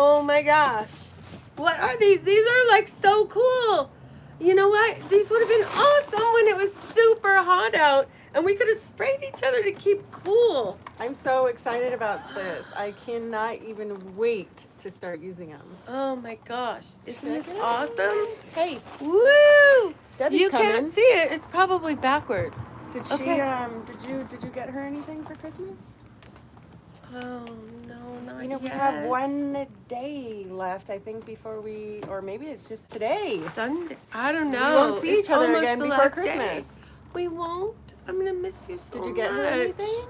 Oh my gosh. What are these? These are like so cool. You know what? These would have been awesome when it was super hot out and we could have sprayed each other to keep cool. I'm so excited about this. I cannot even wait to start using them. Oh my gosh. Isn't this awesome? Hey, Woo! Debbie's You coming. can't see it. It's probably backwards. Did she did you get her anything for Christmas? Oh no, not You know, yet. we have 1 day left, I think, before we, or maybe it's just today. Sunday. I don't know. We won't see It's each other almost again the before last Christmas. day. We won't. I'm gonna miss you so Did you get her much. anything?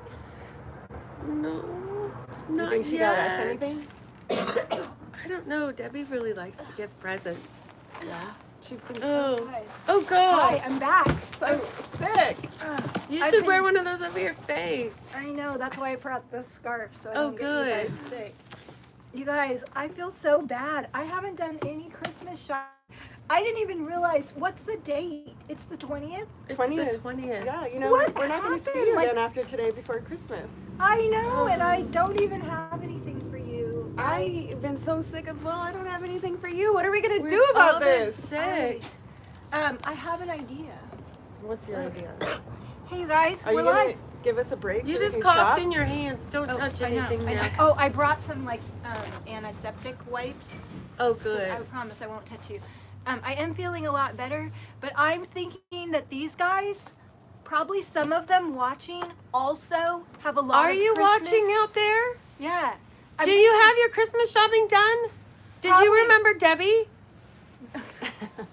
No, You not think she yet. got us anything? I don't know. Debbie really likes to give presents. Yeah. She's been so Oh, good. oh God! Hi, I'm back. So sick. You I've should been- wear one of those over your face. I know, that's why I brought this scarf, so I Oh, don't get you guys sick. You guys, I feel so bad. I haven't done any Christmas shopping. I didn't even realize, what's the date? It's the 20th? It's 20th. the 20th. Yeah, you know, What we're not going to see happened? you Like- again after today before Christmas. I know, and I don't even have anything for you. I've been so sick as well. I don't have anything for you. What are we going to We've do all about been this? sick. I have an idea. What's your idea? Hey, you guys, Are you we're going live. to give us a break You so we just can coughed shop? in your hands. Don't touch anything I know. now. Oh, I brought some, like, antiseptic wipes. Oh, So good. I promise I won't touch you. I am feeling a lot better, but I'm thinking that these guys, probably some of them watching, also have a lot Are of you Christmas- watching out there? Yeah. Do you have your Christmas shopping done? Did Probably. you remember Debbie? I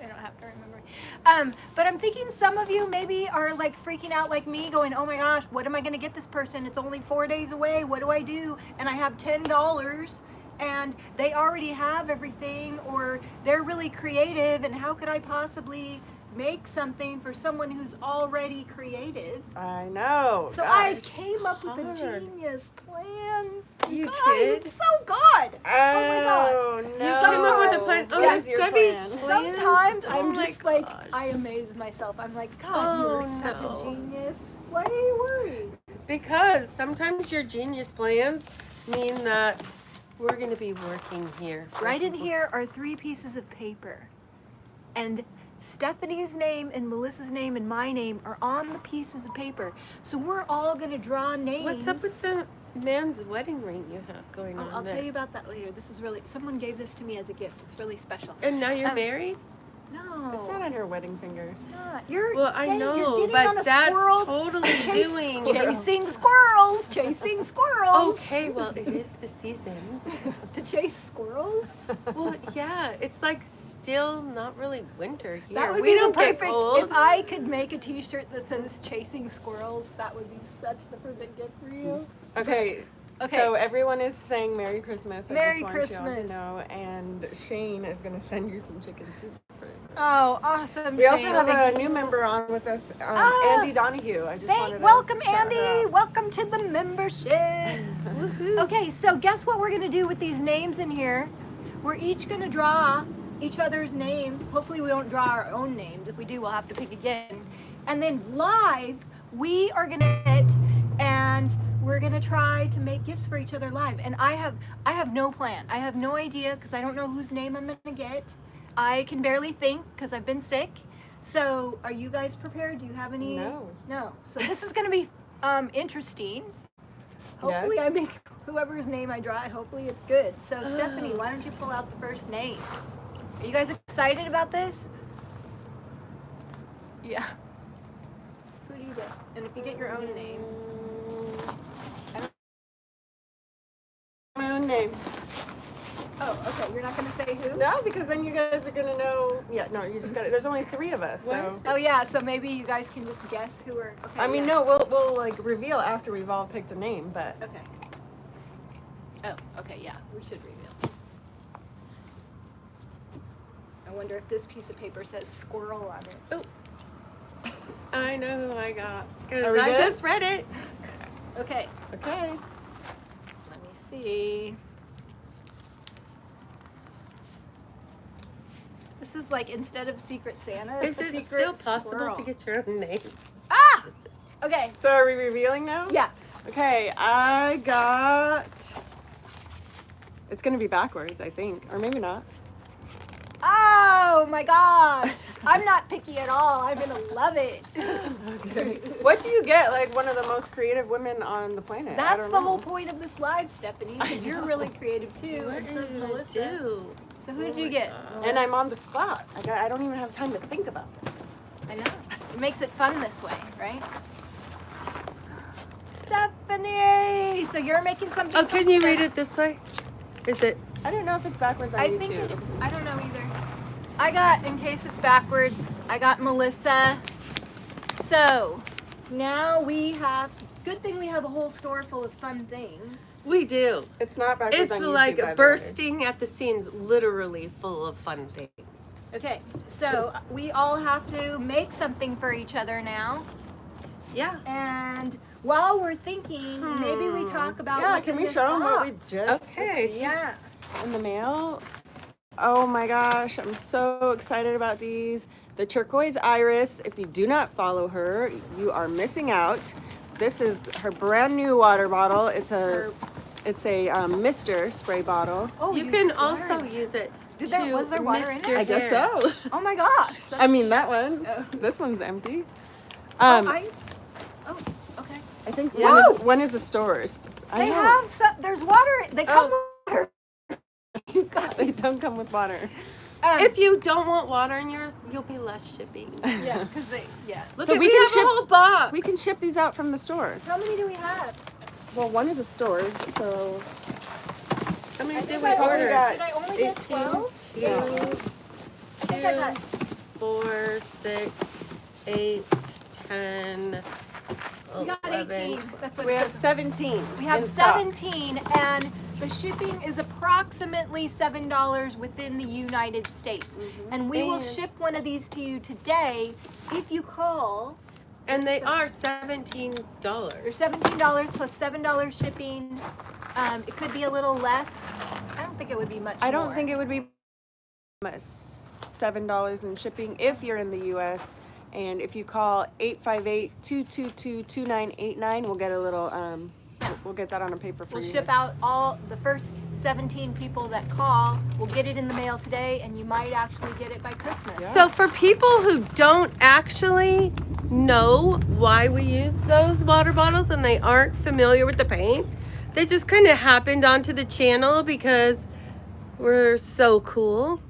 don't have to remember. But I'm thinking some of you maybe are like freaking out like me, going, "Oh my gosh, what am I going to get this person? It's only 4 days away. What do I do?" And I have $10, and they already have everything, or they're really creative, and how could I possibly make something for someone who's already creative? I know. So Gosh. I came up with a hard. genius plan. You Guys, did? It's so good. Oh my god. Oh, no. You came up with a plan. Oh, What it's is your Debbie's plan? plan. Sometimes Oh I'm my just like, gosh. I amaze myself. I'm like, God, you're Oh, such no. a genius. Why are you worried? Because sometimes your genius plans mean that we're going to be working here. Right in here are 3 pieces of paper. And Stephanie's name and Melissa's name and my name are on the pieces of paper. So we're all going to draw names. What's up with the man's wedding ring you have going on I'll there? tell you about that later. This is really, someone gave this to me as a gift. It's really special. And now you're Um, married? No. It's not on her wedding finger. It's not. You're Well, I saying you're know, getting on but a that's squirrel. totally doing. Chasing squirrels. Chasing squirrels. Okay, well, it is the season. To chase squirrels? Well, yeah, it's like still not really winter here. That would we be don't the get perfect. cold. If I could make a T-shirt that says "Chasing Squirrels," that would be such the perfect gift for you. Okay. Okay. So everyone is saying Merry Christmas. Merry I just want you all Christmas. to know. And Shane is going to send you some chicken soup. Oh, awesome! We also Shane. have Thank a you. new member on with us, Ah. Andy Donahue. I just wanted to Welcome, shout her Andy. out. Welcome to the membership. Woohoo. Okay, so guess what we're gonna do with these names in here? We're each gonna draw each other's name. Hopefully, we don't draw our own names. If we do, we'll have to pick again. And then live, we are gonna hit and we're gonna try to make gifts for each other live. And I have no plan. I have no idea because I don't know whose name I'm gonna get. I can barely think because I've been sick. So, are you guys prepared? Do you have any? No. No. So this is gonna be interesting. Hopefully, Yes. I make whoever's name I draw. Hopefully, it's good. So, Oh. Stephanie, why don't you pull out the first name? Are you guys excited about this? Yeah. Who do you get? And if you get your own name. My own name. Oh, okay. You're not gonna say who? No, because then you guys are going to know. Yeah, no, you just got to. There's only 3 of us. So. What? Oh yeah. So maybe you guys can just guess who are. Okay. I mean, yeah. no, we'll like reveal after we've all picked a name, but. Okay. Oh, okay. Yeah. We should reveal. I wonder if this piece of paper says squirrel on it. I know who I got. Are Because we I good? just read it. Okay. Okay. Let me see. This is like instead of Secret Santa, Is it's a it secret still possible squirrel. to get your own name? Ah! Okay. So are we revealing now? Yeah. Okay, I got It's gonna be backwards, I think, or maybe not. Oh my gosh. I'm not picky at all. I'm gonna love it. Okay. What do you get? Like one of the most creative women on the planet. I That's don't the know. whole point of this live, Stephanie, because you're really creative too. What And are so you is gonna Melissa. do? So who did you get? And I'm on the spot. I don't even have time to think about this. I know. It makes it fun this way, right? Stephanie! So you're making something. Oh, for can you Steph- read it this way? Is it? I don't know if it's backwards on I YouTube. think I don't know either. I got, in case it's backwards, I got Melissa. So now we have, good thing we have a whole store full of fun things. We do. It's not backwards It's on YouTube, like by the way. bursting at the seams, literally full of fun things. Okay, so we all have to make something for each other now. Yeah. And while we're thinking, maybe we talk about Yeah, what's can in we this show them what we box. just Okay. received Yeah. in the mail? Oh my gosh, I'm so excited about these. The turquoise iris, if you do not follow her, you are missing out. This is her brand new water bottle. It's a Mister spray bottle. Oh, You can used also water. use it Did to there- was there water in mist it? your I guess hair. so. Oh my gosh. I mean that one. Oh. This one's empty. Oh, I okay. think Yeah. one is the stores. I They know. have some, there's water. They come with water. They don't come with water. If you don't want water in yours, you'll be less shipping. Yeah, because yeah. Look So at we we can have ship- a whole box. We can ship these out from the store. How many do we have? Well, one is the stores, so How many I did think we I only order? got- Did I only get 18. 12? Two, I think I got 4, 6, 8, 10, We got 11. 18. That's what we it have says. 17. We have in stock. 17, and the shipping is approximately $7 within the United States. And we will And- ship one of these to you today if you call. And they are $17. They're $17 plus $7 shipping. It could be a little less. I don't think it would be much I don't more. think it would be $7 in shipping if you're in the U.S. And if you call 858-222-2989, we'll get a little we'll get that on a paper for We'll you. ship out all the first 17 people that call. We'll get it in the mail today, and you might actually get it by Christmas. Yeah. So for people who don't actually know why we use those water bottles and they aren't familiar with the paint, they just kind of happened onto the channel because we're so cool.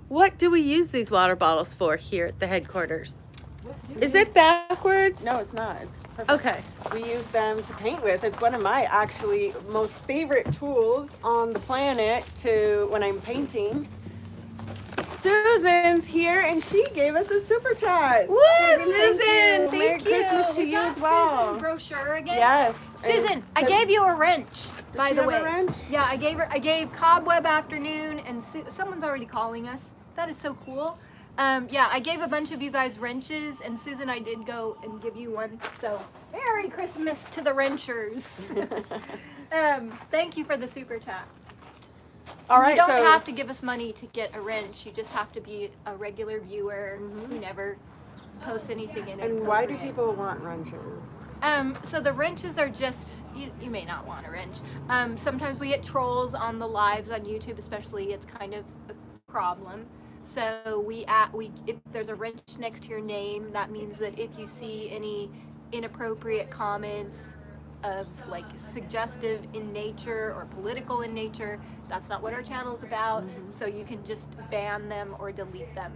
What do we use these water bottles for here at the headquarters? Is it backwards? No, it's not. It's perfect. Okay. We use them to paint with. It's one of my actually most favorite tools on the planet to when I'm painting. Susan's here and she gave us a super chat. Woo, Susan, Merry thank you. Christmas to Is you that as well. Susan brochure again? Yes. Susan, I And- gave you a wrench, by she the have a way. wrench? Yeah, I gave Cobweb Afternoon, and someone's already calling us. That is so cool. Yeah, I gave a bunch of you guys wrenches, and Susan, I did go and give you one. So, Merry Christmas to the wrenchers. Thank you for the super chat. All right, You don't so have to give us money to get a wrench. You just have to be a regular viewer who never posts anything in it. and why do people want wrenches? So the wrenches are just, you may not want a wrench. Sometimes we get trolls on the lives on YouTube, especially. It's kind of a problem. So if there's a wrench next to your name, that means that if you see any inappropriate comments of like suggestive in nature or political in nature, that's not what our channel is about. So you can just ban them or delete them.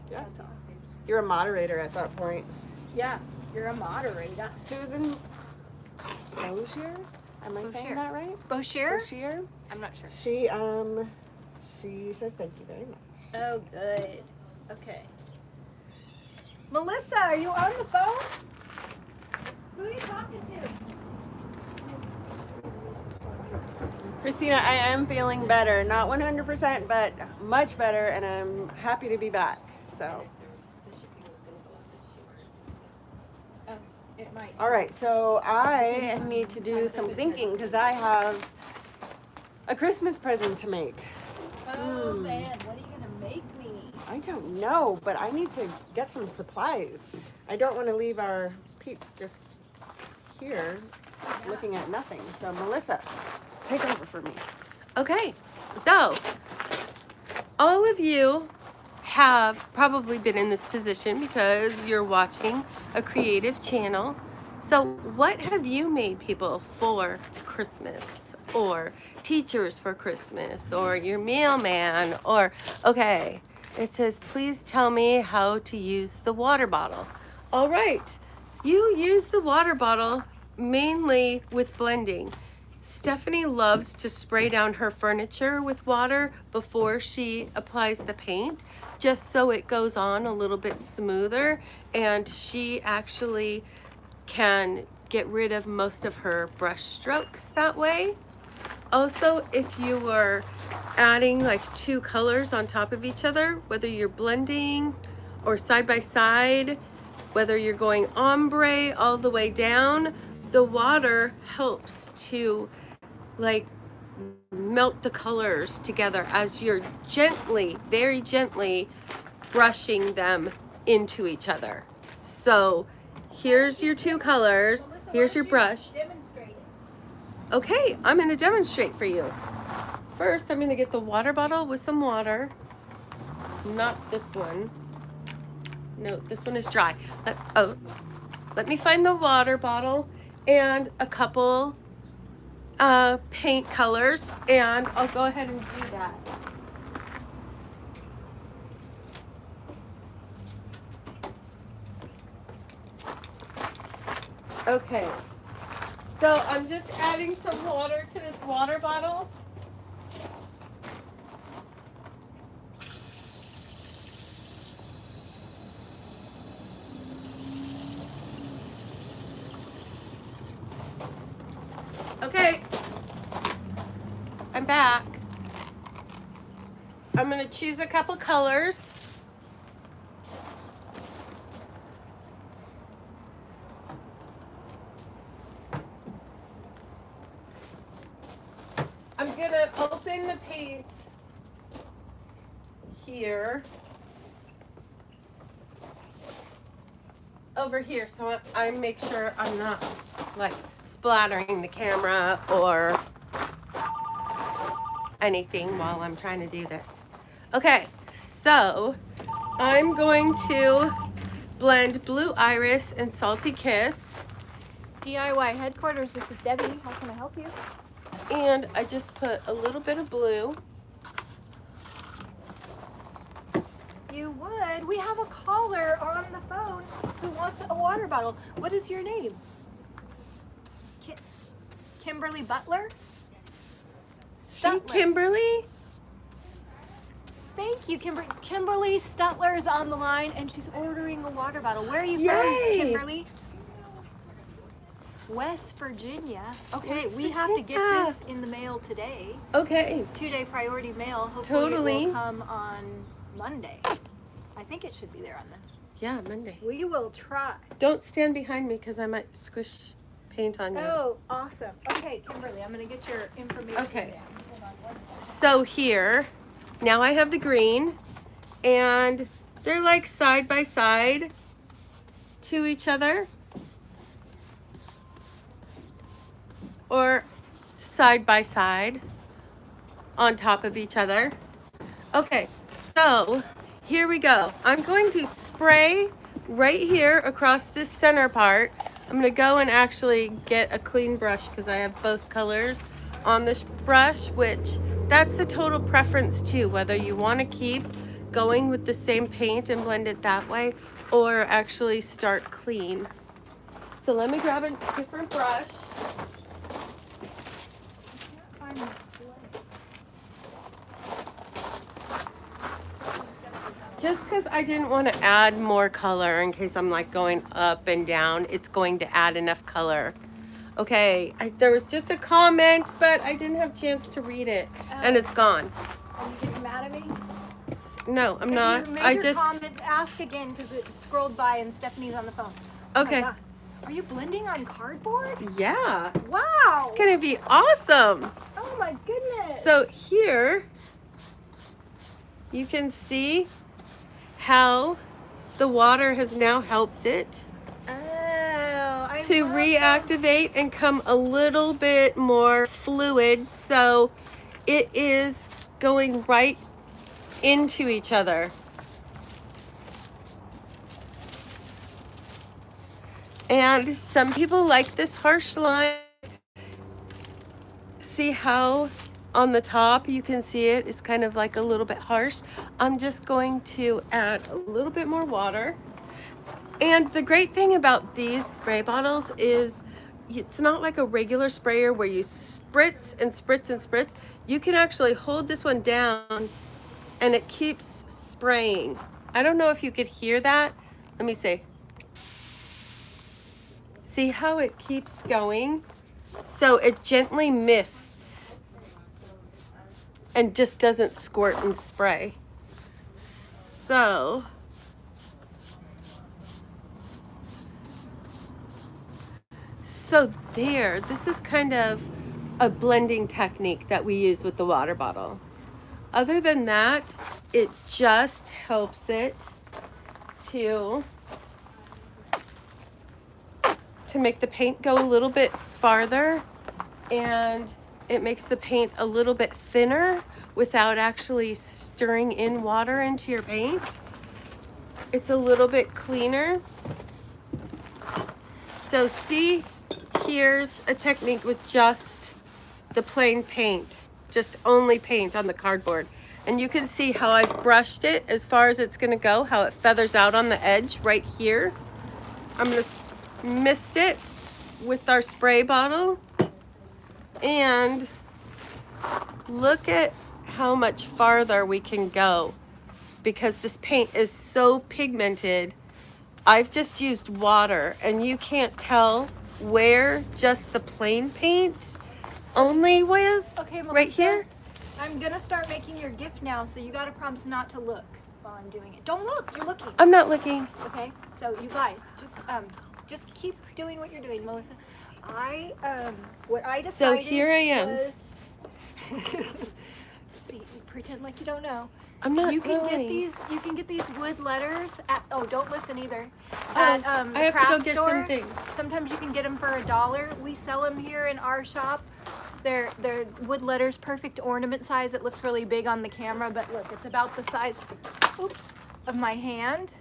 Yeah. That's all. You're a moderator at that point. Yeah, you're a moderator. Susan Boshier? Am I saying Boshier. that right? Boshier? Boshier? I'm not sure. She says thank you very much. Oh, good. Okay. Melissa, are you on the phone? Who are you talking to? Christina, I am feeling better. Not 100%, but much better, and I'm happy to be back. So, It might. all right. So I need to do some thinking because I have a Christmas present to make. Oh, man. What are you going to make me? I don't know, but I need to get some supplies. I don't want to leave our peeps just here looking at nothing. So Melissa, take over for me. Okay, so all of you have probably been in this position because you're watching a creative channel. So what have you made people for Christmas, or teachers for Christmas, or your mailman, or okay, it says please tell me how to use the water bottle. All right, you use the water bottle mainly with blending. Stephanie loves to spray down her furniture with water before she applies the paint, just so it goes on a little bit smoother, and she actually can get rid of most of her brush strokes that way. Also, if you were adding like two colors on top of each other, whether you're blending or side by side, whether you're going ombre all the way down, the water helps to like melt the colors together as you're gently, very gently brushing them into each other. So here's your two colors, here's your brush. Okay, I'm going to demonstrate for you. First, I'm going to get the water bottle with some water. Not this one. No, this one is dry. Let me find the water bottle and a couple paint colors, and I'll go ahead and do that. Okay, so I'm just adding some water to this water bottle. Okay, I'm back. I'm going to choose a couple colors. I'm going to open the paint here. Over here, so I make sure I'm not like splattering the camera or anything while I'm trying to do this. Okay, so I'm going to blend Blue Iris and Salty Kiss. DIY headquarters, this is Debbie. How can I help you? And I just put a little bit of blue. You would. We have a caller on the phone who wants a water bottle. What is your name? Kimberly Butler? Hey, Kimberly. Thank you, Kimberly. Kimberly Stutler is on the line, and she's ordering a water bottle. Where are you Yay. from, Kimberly? West Virginia. Okay, West we have to get Virginia. this in the mail today. Okay. 2-day priority mail. Hopefully Totally. It will come on Monday. I think it should be there on the. Yeah, Monday. We will try. Don't stand behind me because I might squish paint on you. Oh, awesome. Okay, Kimberly, I'm going to get your information Okay. down. Hold on one second. So here, now I have the green, and they're like side by side to each other, or side by side on top of each other. Okay, so here we go. I'm going to spray right here across this center part. I'm going to go and actually get a clean brush because I have both colors on this brush, which that's a total preference too, whether you want to keep going with the same paint and blend it that way or actually start clean. So let me grab a different brush. Just because I didn't want to add more color in case I'm like going up and down, it's going to add enough color. Okay, there was just a comment, but I didn't have a chance to read it, and it's gone. Are you getting mad at me? No, I'm If not. You made I your just. comment, ask again because it scrolled by and Stephanie's on the phone. Okay. Oh my God. Are you blending on cardboard? Yeah, Wow. it's gonna be awesome. Oh my goodness. So here, you can see how the water has now helped it Oh, I to love reactivate and come a little bit more fluid. So it is going right into each other. And some people like this harsh line. See how on the top you can see it is kind of like a little bit harsh. I'm just going to add a little bit more water. And the great thing about these spray bottles is it's not like a regular sprayer where you spritz and spritz and spritz. You can actually hold this one down and it keeps spraying. I don't know if you could hear that. Let me see. See how it keeps going? So it gently mists and just doesn't squirt and spray. So there, this is kind of a blending technique that we use with the water bottle. Other than that, it just helps it to make the paint go a little bit farther, and it makes the paint a little bit thinner without actually stirring in water into your paint. It's a little bit cleaner. So see, here's a technique with just the plain paint, just only paint on the cardboard. And you can see how I've brushed it as far as it's gonna go, how it feathers out on the edge right here. I'm gonna mist it with our spray bottle, and look at how much farther we can go because this paint is so pigmented. I've just used water, and you can't tell where just the plain paint only was. Okay, Melissa, right here. I'm gonna start making your gift now, so you gotta promise not to look while I'm doing it. Don't look, you're looking. I'm not looking. Okay, so you guys, just keep doing what you're doing, Melissa. What I decided. So here I am. Was, see, pretend like you don't know. I'm not. You can knowing. get these. You can get these wood letters at. Oh, don't listen either. Oh, At I the have to craft go get store. some things. Sometimes you can get them for $1. We sell them here in our shop. They're wood letters, perfect ornament size. It looks really big on the camera, but look, it's about the size, oops, of my hand.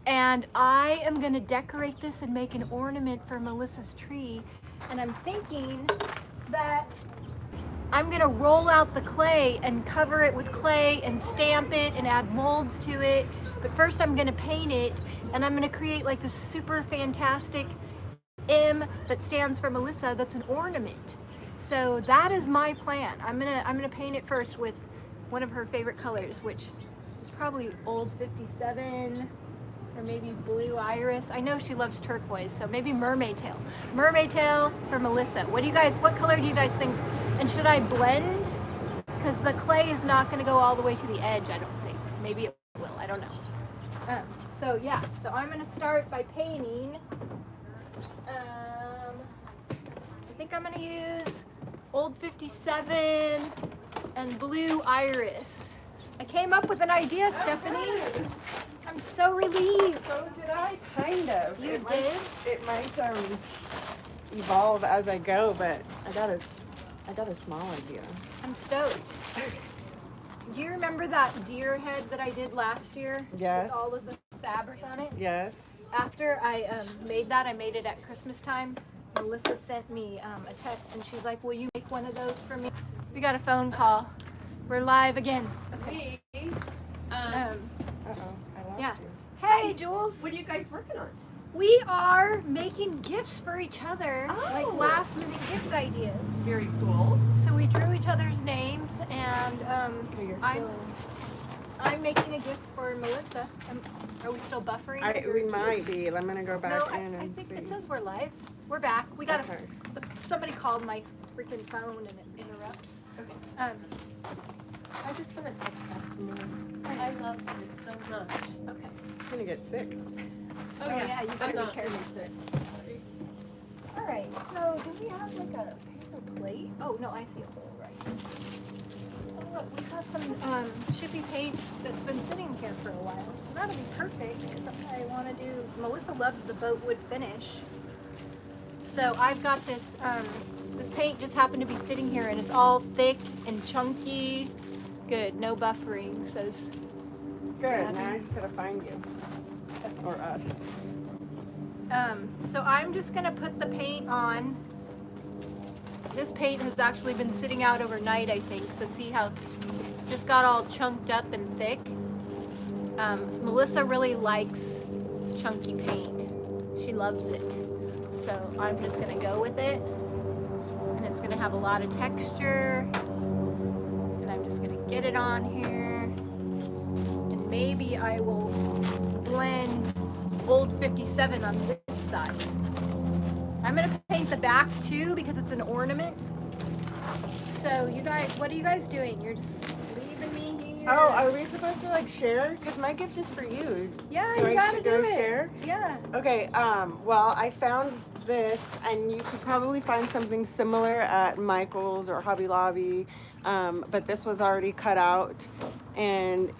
And I am gonna decorate this and make an ornament for Melissa's tree. And I'm thinking that I'm gonna roll out the clay and cover it with clay and stamp it and add molds to it. But first I'm gonna paint it, and I'm gonna create like this super fantastic M that stands for Melissa that's an ornament. So that is my plan. I'm gonna paint it first with one of her favorite colors, which is probably Old 57 or maybe Blue Iris. I know she loves turquoise, so maybe Mermaid Tail. Mermaid Tail for Melissa. What color do you guys think? And should I blend? Because the clay is not gonna go all the way to the edge, I don't think. Maybe it will, I don't know. So yeah, so I'm gonna start by painting. I think I'm gonna use Old 57 and Blue Iris. I came up with an idea, Stephanie. I'm so relieved. So did I, kind of. You It did? It might evolve as I go, but I got a small idea. I'm stoked. Do you remember that deer head that I did last year? Yes. With all of the fabric on it? Yes. After I made that, I made it at Christmas time. Melissa sent me a text, and she's like, will you make one of those for me? We got a phone call. We're live again. Okay. Uh-oh, I lost Yeah. you. Hey, Jules. What are you guys working on? We are making gifts for each other, like Oh. last minute gift ideas. Very cool. So we drew each other's names, and Okay, you're still... I'm making a gift for Melissa. Are we still buffering? We might be. I'm gonna go back No, in I and think see. it says we're live. We're back. We got Okay. somebody called my freaking phone and it interrupts. Okay. I just want to touch that some more. I love it so much. Okay. I'm gonna get sick. Oh yeah, you better I'm be not careful. All right. So do we have like a paper plate? Oh no, I see a hole right here. Oh look, we have some shippy paint that's been sitting here for a while, so that'll be perfect because I want to do. Melissa loves the boat wood finish. So I've got this This paint just happened to be sitting here and it's all thick and chunky. Good, no buffering, says. Good. Now I just gotta find you or us. So I'm just gonna put the paint on. This paint has actually been sitting out overnight, I think. So see how it's just got all chunked up and thick. Melissa really likes chunky paint. She loves it. So I'm just gonna go with it. And it's gonna have a lot of texture. And I'm just gonna get it on here. And maybe I will blend Old 57 on this side. I'm gonna paint the back too because it's an ornament. So you guys, what are you guys doing? You're just leaving me here? Oh, are we supposed to like share? Because my gift is for you. Yeah, Do you I gotta do I it. share? Yeah. Okay, well, I found this, and you could probably find something similar at Michael's or Hobby Lobby, but this was already cut out, and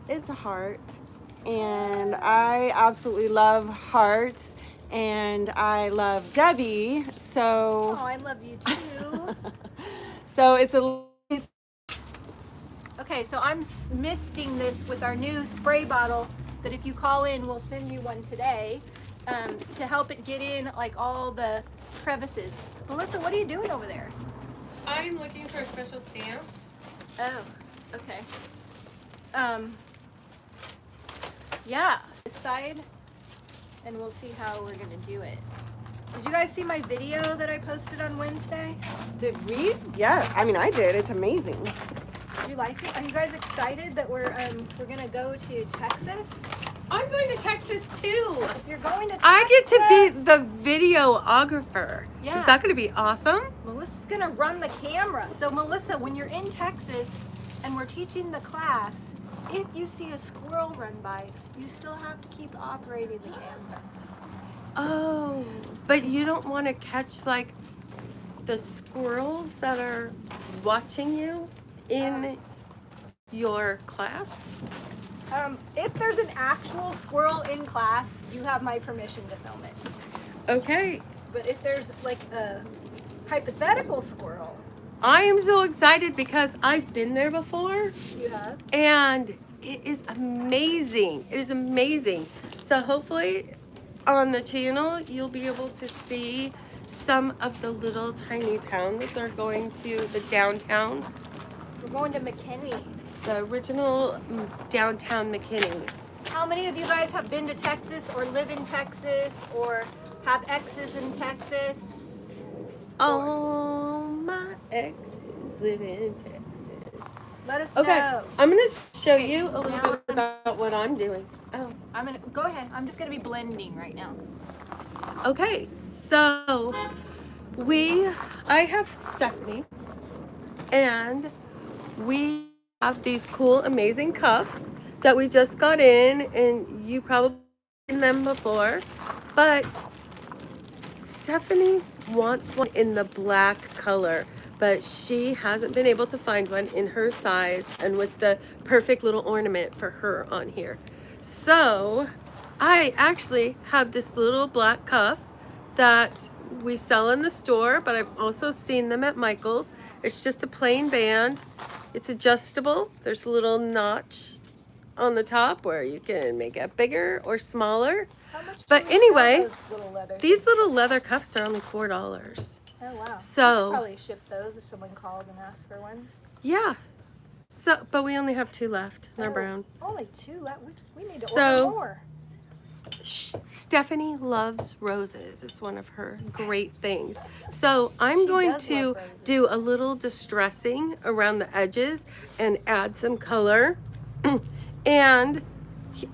it's a heart, and I absolutely love hearts, and I love Debbie, so... Oh, I love you too. So it's a... Okay, so I'm misting this with our new spray bottle that if you call in, we'll send you one today to help it get in like all the crevices. Melissa, what are you doing over there? I'm looking for a special stamp. Oh, okay. Yeah, this side, and we'll see how we're gonna do it. Did you guys see my video that I posted on Wednesday? Did we? Yeah, I mean, I did. It's amazing. Did you like it? Are you guys excited that we're gonna go to Texas? I'm going to Texas too. If you're going to Texas, I get to be the videographer. Yeah. Is that going to be awesome? Melissa's gonna run the camera. So Melissa, when you're in Texas and we're teaching the class, if you see a squirrel run by, you still have to keep operating the camera. Oh, but you don't want to catch like the squirrels that are watching you in your class? If there's an actual squirrel in class, you have my permission to film it. Okay. But if there's like a hypothetical squirrel, I am so excited because I've been there before you have. and it is amazing. It is amazing. So hopefully on the channel you'll be able to see some of the little tiny town that they're going to, the downtown. We're going to McKinney. The original downtown McKinney. How many of you guys have been to Texas or live in Texas or have exes in Texas? All my exes live in Texas. Let us Okay, know. I'm gonna show you a little bit about what I'm doing. Oh, I'm gonna go ahead. I'm just gonna be blending right now. okay. So I have Stephanie, and we have these cool, amazing cuffs that we just got in, and you probably seen them before, but Stephanie wants one in the black color, but she hasn't been able to find one in her size and with the perfect little ornament for her on here. So I actually have this little black cuff that we sell in the store, but I've also seen them at Michael's. It's just a plain band. It's adjustable. There's a little notch on the top where you can make it bigger or smaller. How much do But you sell anyway, those little leather these little leather cuffs are only $4. Oh wow. So- We could probably ship those if someone called and asked for one. Yeah. So, but we only have 2 left. They're Oh, brown. Only 2 left. We need to So- order more. Stephanie loves roses. It's one of her great things. So I'm She going does to love roses. do a little distressing around the edges and add some color. And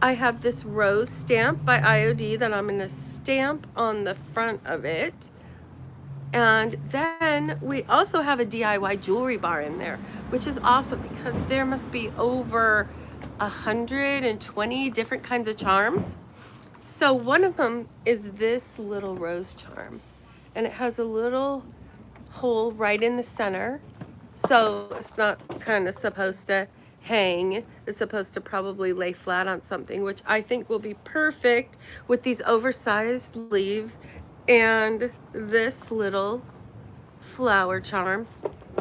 I have this rose stamp by IOD that I'm going to stamp on the front of it. And then we also have a DIY jewelry bar in there, which is awesome because there must be over 120 different kinds of charms. So one of them is this little rose charm, and it has a little hole right in the center. So it's not kind of supposed to hang. It's supposed to probably lay flat on something, which I think will be perfect with these oversized leaves and this little flower charm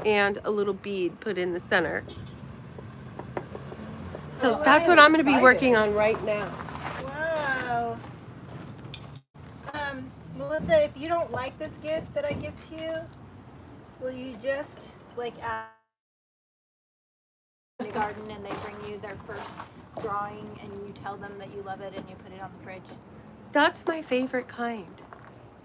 and a little bead put in the center. So Oh, that's I'm what I'm going to be excited. working on right now. Wow. Melissa, if you don't like this gift that I give to you, will you just like ask in the garden and they bring you their first drawing and you tell them that you love it and you put it on the fridge? That's my favorite kind.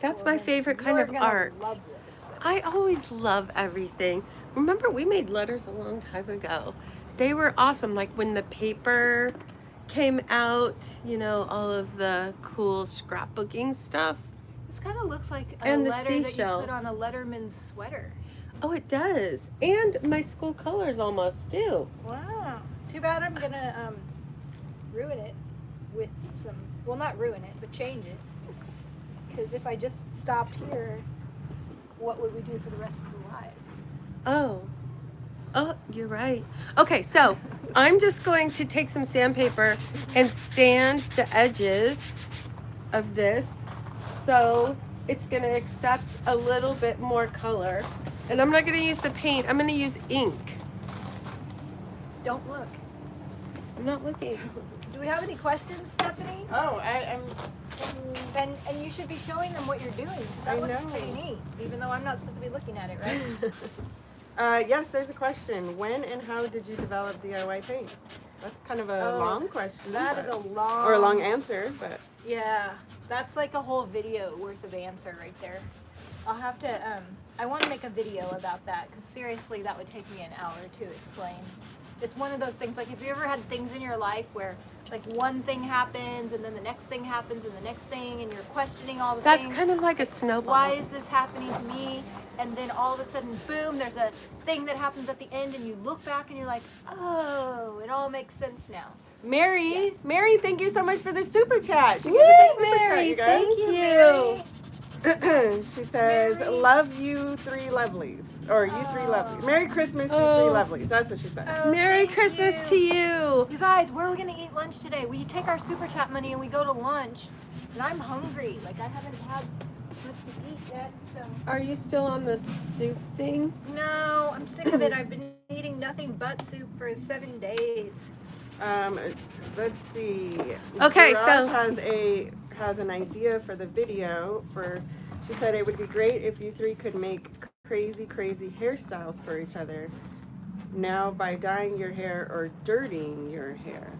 That's Well, my then favorite kind you're of gonna art. love this. I always love everything. Remember, we made letters a long time ago. They were awesome. Like when the paper came out, you know, all of the cool scrapbooking stuff. This kind of looks like a And the letter that you seashells. put on a Letterman's sweater. Oh, it does. And my school colors almost too. Wow. Too bad I'm gonna ruin it with some. Well, not ruin it, but change it. Because if I just stopped here, what would we do for the rest of the life? Oh. Oh, you're right. Okay, so I'm just going to take some sandpaper and sand the edges of this so it's going to accept a little bit more color. And I'm not going to use the paint. I'm going to use ink. Don't look. I'm not looking. Do we have any questions, Stephanie? Oh, I'm And you should be showing them what you're doing. 'Cause that I looks know. pretty neat, even though I'm not supposed to be looking at it, right? yes, there's a question. When and how did you develop DIY paint? That's kind of a Oh, long question. That is but- a long. or a long answer, but Yeah, that's like a whole video worth of answer right there. I'll have to. I want to make a video about that because seriously, that would take me an hour to explain. It's one of those things. Like, have you ever had things in your life where, like, one thing happens and then the next thing happens and the next thing, and you're questioning all the That's things. kind of like a snowball. Why is this happening to me? And then all of a sudden, boom, there's a thing that happens at the end, and you look back and you're like, oh, it all makes sense now. Mary, thank you so much for the super chat. She Woo, gave us a super chat, Mary, you guys. thank you. Mary. She says, Mary. "Love you three lovelies," or "you three lovelies." Merry Christmas, you Oh. three lovelies. That's what she says. Oh, Merry thank Christmas you. to you. You guys, where are we gonna eat lunch today? We take our super chat money and we go to lunch. And I'm hungry. Like, I haven't had much to eat yet, so. Are you still on the soup thing? No, I'm sick of it. I've been eating nothing but soup for 7 days. Let's see. Okay, Garage so- has an idea for the video. She said it would be great if you three could make crazy hairstyles for each other. Now by dyeing your hair or dirtying your hair.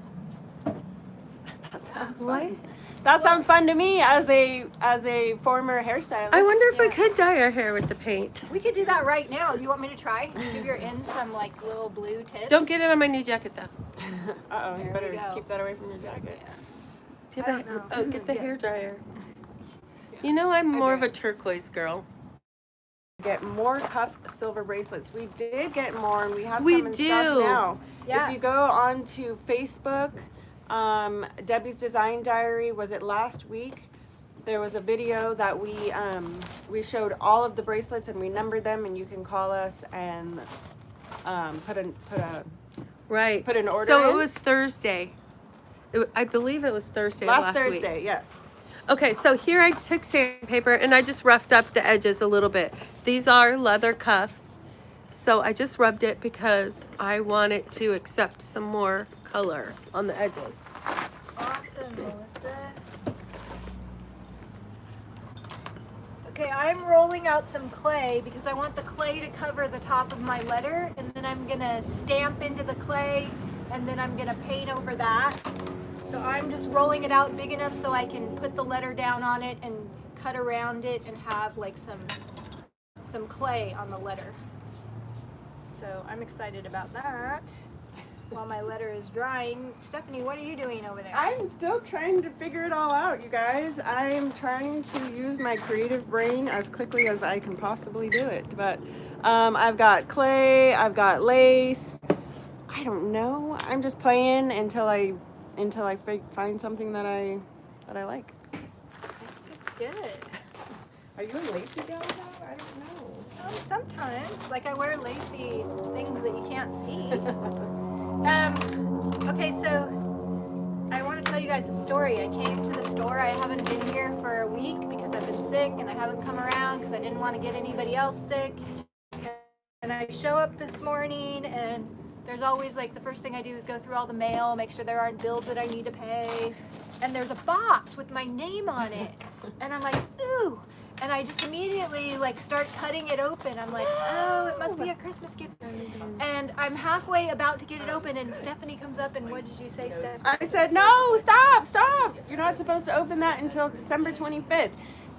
That sounds fun. That sounds fun to me as a former hairstylist. I wonder if we Yeah. could dye our hair with the paint. We could do that right now. You want me to try? Give your ends some, like, little blue tips? Don't get it on my new jacket though. Uh-oh, you There better we go. keep that away from your jacket. Do you I have don't know. oh, get the Yeah. hair dryer. You know, I'm more of do. a turquoise girl. Get more cup silver bracelets. We did get more, and we have We some in stock do. now. Yeah. If you go on to Facebook, Debbie's Design Diary, was it last week? There was a video that we showed all of the bracelets and we numbered them, and you can call us and put Right. an order So it in? was Thursday. I believe it was Thursday last week. Thursday. Yes. Okay, so here I took sandpaper and I just roughed up the edges a little bit. These are leather cuffs. So I just rubbed it because I want it to accept some more color on the edges. Awesome, Melissa. Okay, I'm rolling out some clay because I want the clay to cover the top of my letter, and then I'm gonna stamp into the clay, and then I'm gonna paint over that. So I'm just rolling it out big enough so I can put the letter down on it and cut around it and have like some clay on the letter. So I'm excited about that. While my letter is drying, Stephanie, what are you doing over there? I'm still trying to figure it all out, you guys. I'm trying to use my creative brain as quickly as I can possibly do it. But I've got clay, I've got lace. I don't know. I'm just playing until I find something that I like. It's good. Are you a lacy gal though? I don't know. Sometimes, like I wear lacy things that you can't see. Okay, so I want to tell you guys a story. I came to the store. I haven't been here for a week because I've been sick and I haven't come around because I didn't want to get anybody else sick. And I show up this morning and there's always like the first thing I do is go through all the mail, make sure there aren't bills that I need to pay. And there's a box with my name on it. And I'm like, ooh. And I just immediately like start cutting it open. I'm like, oh, it must be a Christmas gift. And I'm halfway about to get it open and Stephanie comes up and what did you say, Steph? I said, no, stop. You're not supposed to open that until December 25th.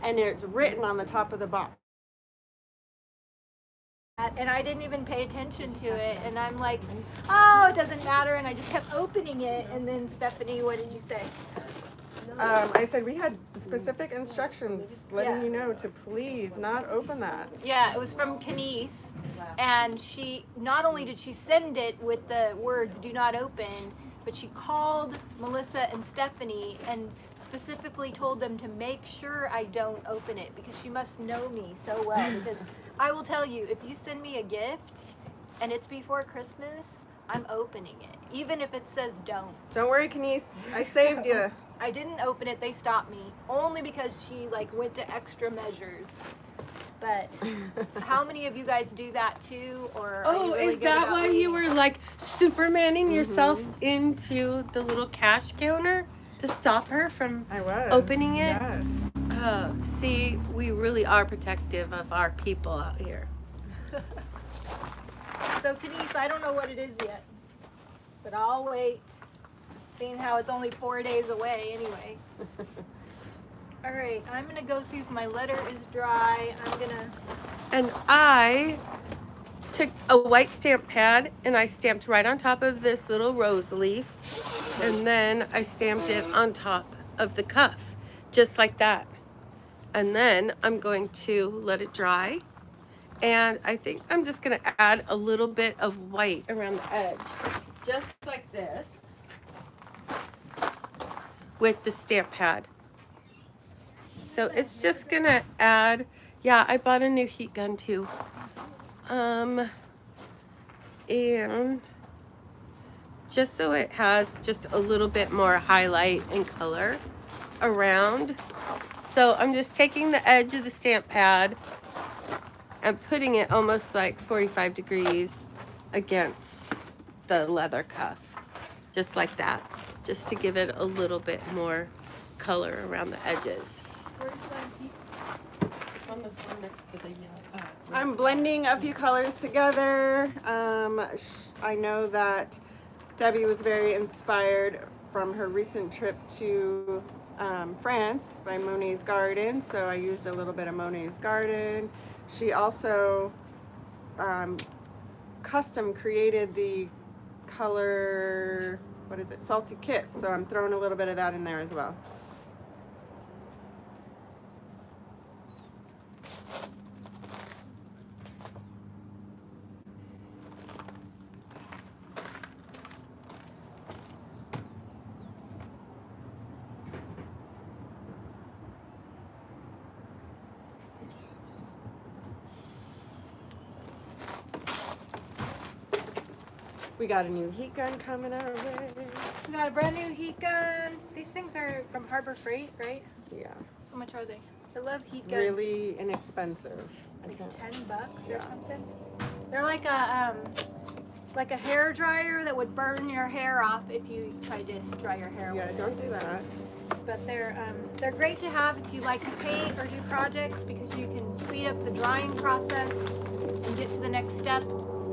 And it's written on the top of the box. And I didn't even pay attention to it. And I'm like, oh, it doesn't matter. And I just kept opening it. And then Stephanie, what did you say? I said we had specific instructions letting you know to please not open that. Yeah, it was from Kenise. And she, not only did she send it with the words, do not open, but she called Melissa and Stephanie and specifically told them to make sure I don't open it because she must know me so well. Because I will tell you, if you send me a gift and it's before Christmas, I'm opening it, even if it says don't. Don't worry, Kenise, I saved you. I didn't open it, they stopped me, only because she like went to extra measures. But how many of you guys do that too? Or are you really is good that about why waiting? you were like Supermaning yourself into the little cash counter to stop her from I was. opening it? Yes. Oh, see, we really are protective of our people out here. So Kenise, I don't know what it is yet, but I'll wait, seeing how it's only 4 days away anyway. All right, I'm gonna go see if my letter is dry. And I took a white stamp pad and I stamped right on top of this little rose leaf. And then I stamped it on top of the cuff, just like that. And then I'm going to let it dry. And I think I'm just gonna add a little bit of white around the edge, just like this, with the stamp pad. So it's just gonna add, yeah, I bought a new heat gun too. And just so it has just a little bit more highlight and color around. So I'm just taking the edge of the stamp pad and putting it almost like 45 degrees against the leather cuff, just like that, just to give it a little bit more color around the edges. On the floor next to the yellow. I'm blending a few colors together. I know that Debbie was very inspired from her recent trip to France by Monet's Garden, so I used a little bit of Monet's Garden. She also custom created the color, what is it, Salty Kiss, so I'm throwing a little bit of that in there as well. We got a new heat gun coming our way. We got a brand new heat gun. These things are from Harbor Freight, right? Yeah. How much are they? I love heat guns. Really inexpensive. Like $10 or something. They're like a hair dryer that would burn your hair off if you tried to dry your hair. Yeah, with don't do that. But they're great to have if you like to paint or do projects because you can speed up the drying process and get to the next step,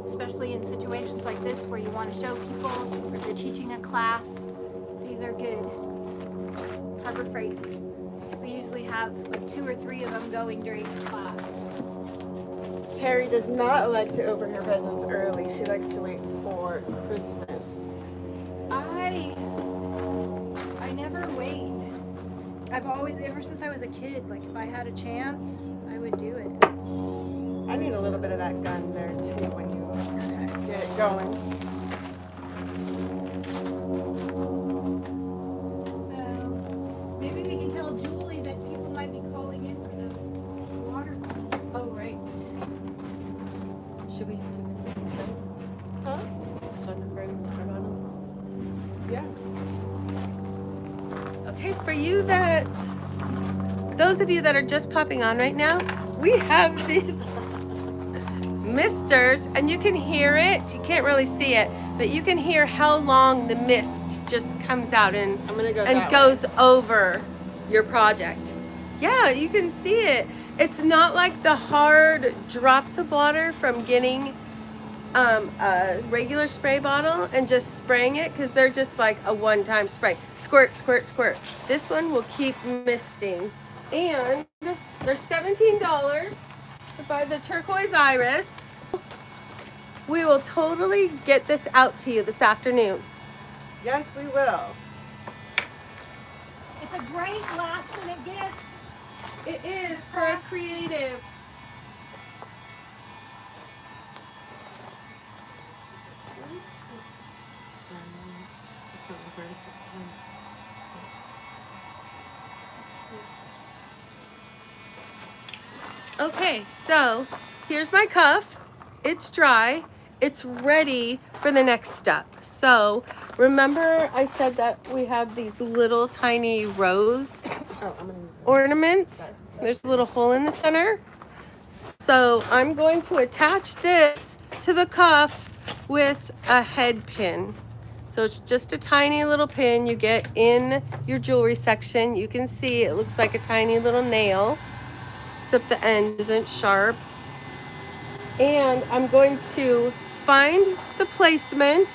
especially in situations like this where you want to show people or if you're teaching a class. These are good. Harbor Freight. We usually have like 2 or 3 of them going during the class. Terry does not like to open her presents early. She likes to wait for Christmas. I never wait. I've always, ever since I was a kid, like if I had a chance, I would do it. I need a little bit of that gun there too when you get it going. So maybe we can tell Julie that people might be calling in for those water bottles. Oh, right. Should we do it? Huh? Phone number and water bottle? Yes. Okay, for you that those of you that are just popping on right now, we have these misters, and you can hear it. You can't really see it, but you can hear how long the mist just comes out and I'm gonna go and that goes way. over your project. Yeah, you can see it. It's not like the hard drops of water from getting a regular spray bottle and just spraying it, because they're just like a one-time spray. Squirt, squirt, squirt. This one will keep misting. And they're $17 by the Turquoise Iris. We will totally get this out to you this afternoon. Yes, we will. It's a great last minute gift. It is for a creative. Okay, so here's my cuff. It's dry. It's ready for the next step. So remember I said that we have these little tiny rose Oh, I'm gonna use that. ornaments? There's a little hole in the center. So I'm going to attach this to the cuff with a head pin. So it's just a tiny little pin you get in your jewelry section. You can see it looks like a tiny little nail, except the end isn't sharp. And I'm going to find the placement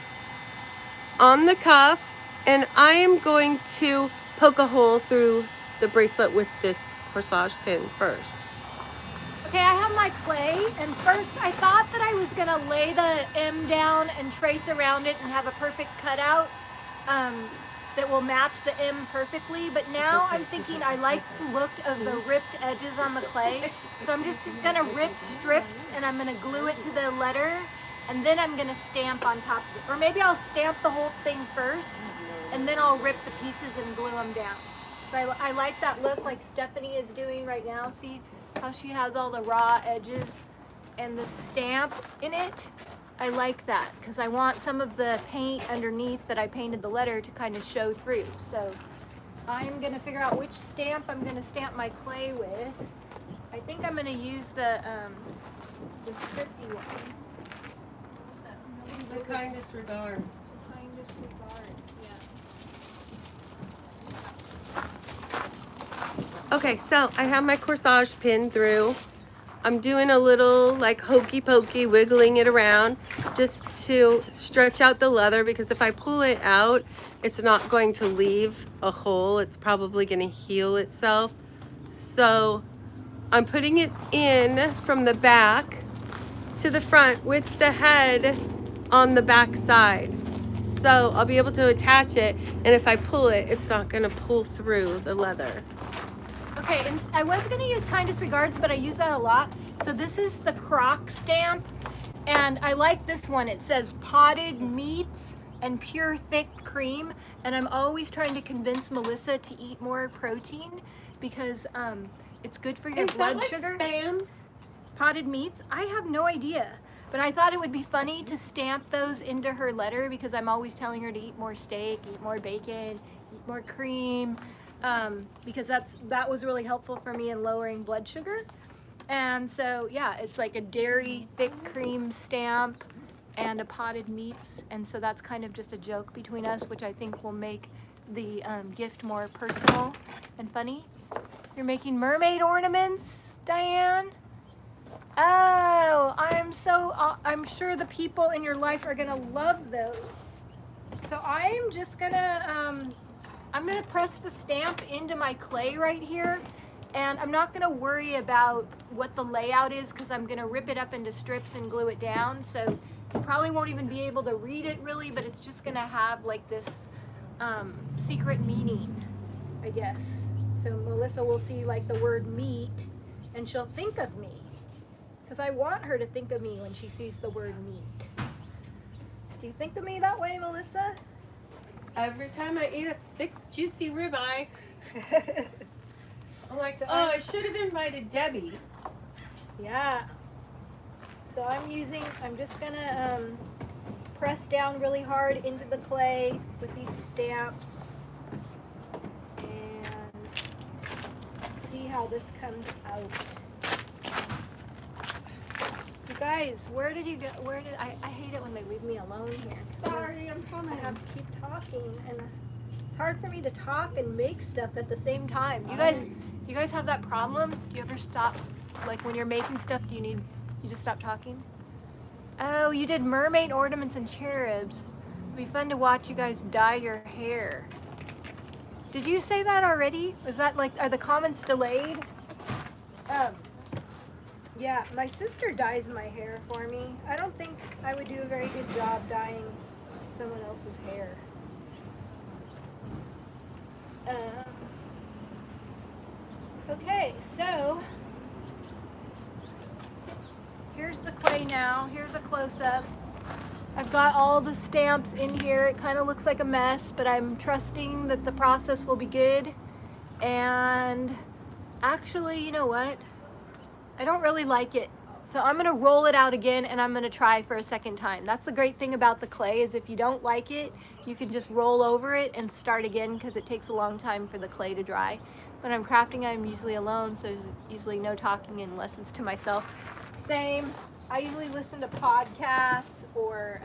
on the cuff, and I am going to poke a hole through the bracelet with this corsage pin first. Okay, I have my clay, and first I thought that I was gonna lay the M down and trace around it and have a perfect cutout that will match the M perfectly, but now I'm thinking I like the look of the ripped edges on the clay, so I'm just gonna rip strips and I'm gonna glue it to the letter, and then I'm gonna stamp on top of it. Or maybe I'll stamp the whole thing first, and then I'll rip the pieces and glue them down. So I like that look like Stephanie is doing right now. See how she has all the raw edges and the stamp in it? I like that because I want some of the paint underneath that I painted the letter to kind of show through. So I'm gonna figure out which stamp I'm gonna stamp my clay with. I think I'm gonna use the scripty one. The kindest regards. Kindest regards, yeah. Okay, so I have my corsage pin through. I'm doing a little like hokey pokey, wiggling it around just to stretch out the leather, because if I pull it out, it's not going to leave a hole. It's probably going to heal itself. So I'm putting it in from the back to the front with the head on the back side. So I'll be able to attach it, and if I pull it, it's not going to pull through the leather. Okay, and I was going to use kindest regards, but I use that a lot. So this is the croc stamp, and I like this one. It says potted meats and pure thick cream, and I'm always trying to convince Melissa to eat more protein because it's good for your blood sugar. Spam? Potted meats? I have no idea. But I thought it would be funny to stamp those into her letter because I'm always telling her to eat more steak, eat more bacon, eat more cream, because that was really helpful for me in lowering blood sugar. And so, yeah, it's like a dairy thick cream stamp and a potted meats. And so that's kind of just a joke between us, which I think will make the gift more personal and funny. You're making mermaid ornaments, Diane? Oh, I'm sure the people in your life are gonna love those. So I'm just gonna, I'm gonna press the stamp into my clay right here, and I'm not gonna worry about what the layout is because I'm gonna rip it up into strips and glue it down. So you probably won't even be able to read it really, but it's just gonna have like this secret meaning, I guess. So Melissa will see like the word meat and she'll think of me. Because I want her to think of me when she sees the word meat. Do you think of me that way, Melissa? Every time I eat a thick, juicy ribeye, I'm like, So oh, I should have invited Debi. Yeah. So I'm just gonna press down really hard into the clay with these stamps and see how how this comes out. You guys, where did you go? I hate it when they leave me alone here. Sorry, I'm coming. I have to keep talking, and it's hard for me to talk and make stuff at the same time. Do you guys have that problem? Do you ever stop, like when you're making stuff, you just stop talking? Oh, you did mermaid ornaments and cherubs. It'd be fun to watch you guys dye your hair. Did you say that already? Was that like, are the comments delayed? Yeah, my sister dyes my hair for me. I don't think I would do a very good job dyeing someone else's hair. Okay, so here's the clay now. Here's a close-up. I've got all the stamps in here. It kind of looks like a mess, but I'm trusting that the process will be good. And actually, you know what? I don't really like it. So I'm gonna roll it out again and I'm gonna try for a second time. That's the great thing about the clay, is if you don't like it, you can just roll over it and start again, because it takes a long time for the clay to dry. When I'm crafting, I'm usually alone, so there's usually no talking and lessons to myself. Same, I usually listen to podcasts or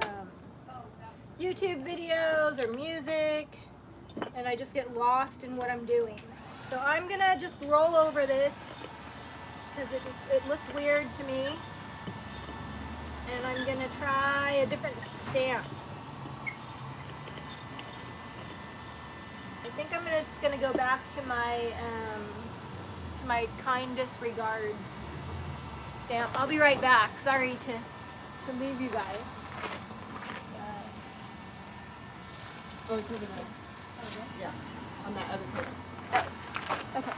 YouTube videos or music, and I just get lost in what I'm doing. So I'm gonna just roll over this, because it looked weird to me, and I'm gonna try a different stamp. I think I'm just gonna go back to my kindest regards stamp. I'll be right back. Sorry to leave you guys. Oh, it's over there. Yeah, on that other table. Okay.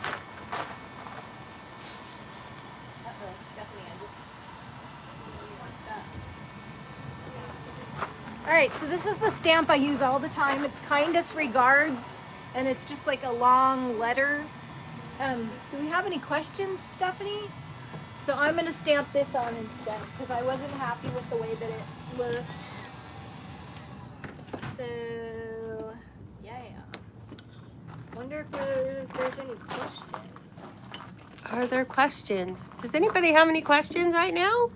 All right, so this is the stamp I use all the time. It's kindest regards, and it's just like a long letter. Do we have any questions, Stephanie? So I'm gonna stamp this on instead, because I wasn't happy with the way that it looked. So, yeah. Wonder if there's any questions. Are there questions? Does anybody have any questions right now?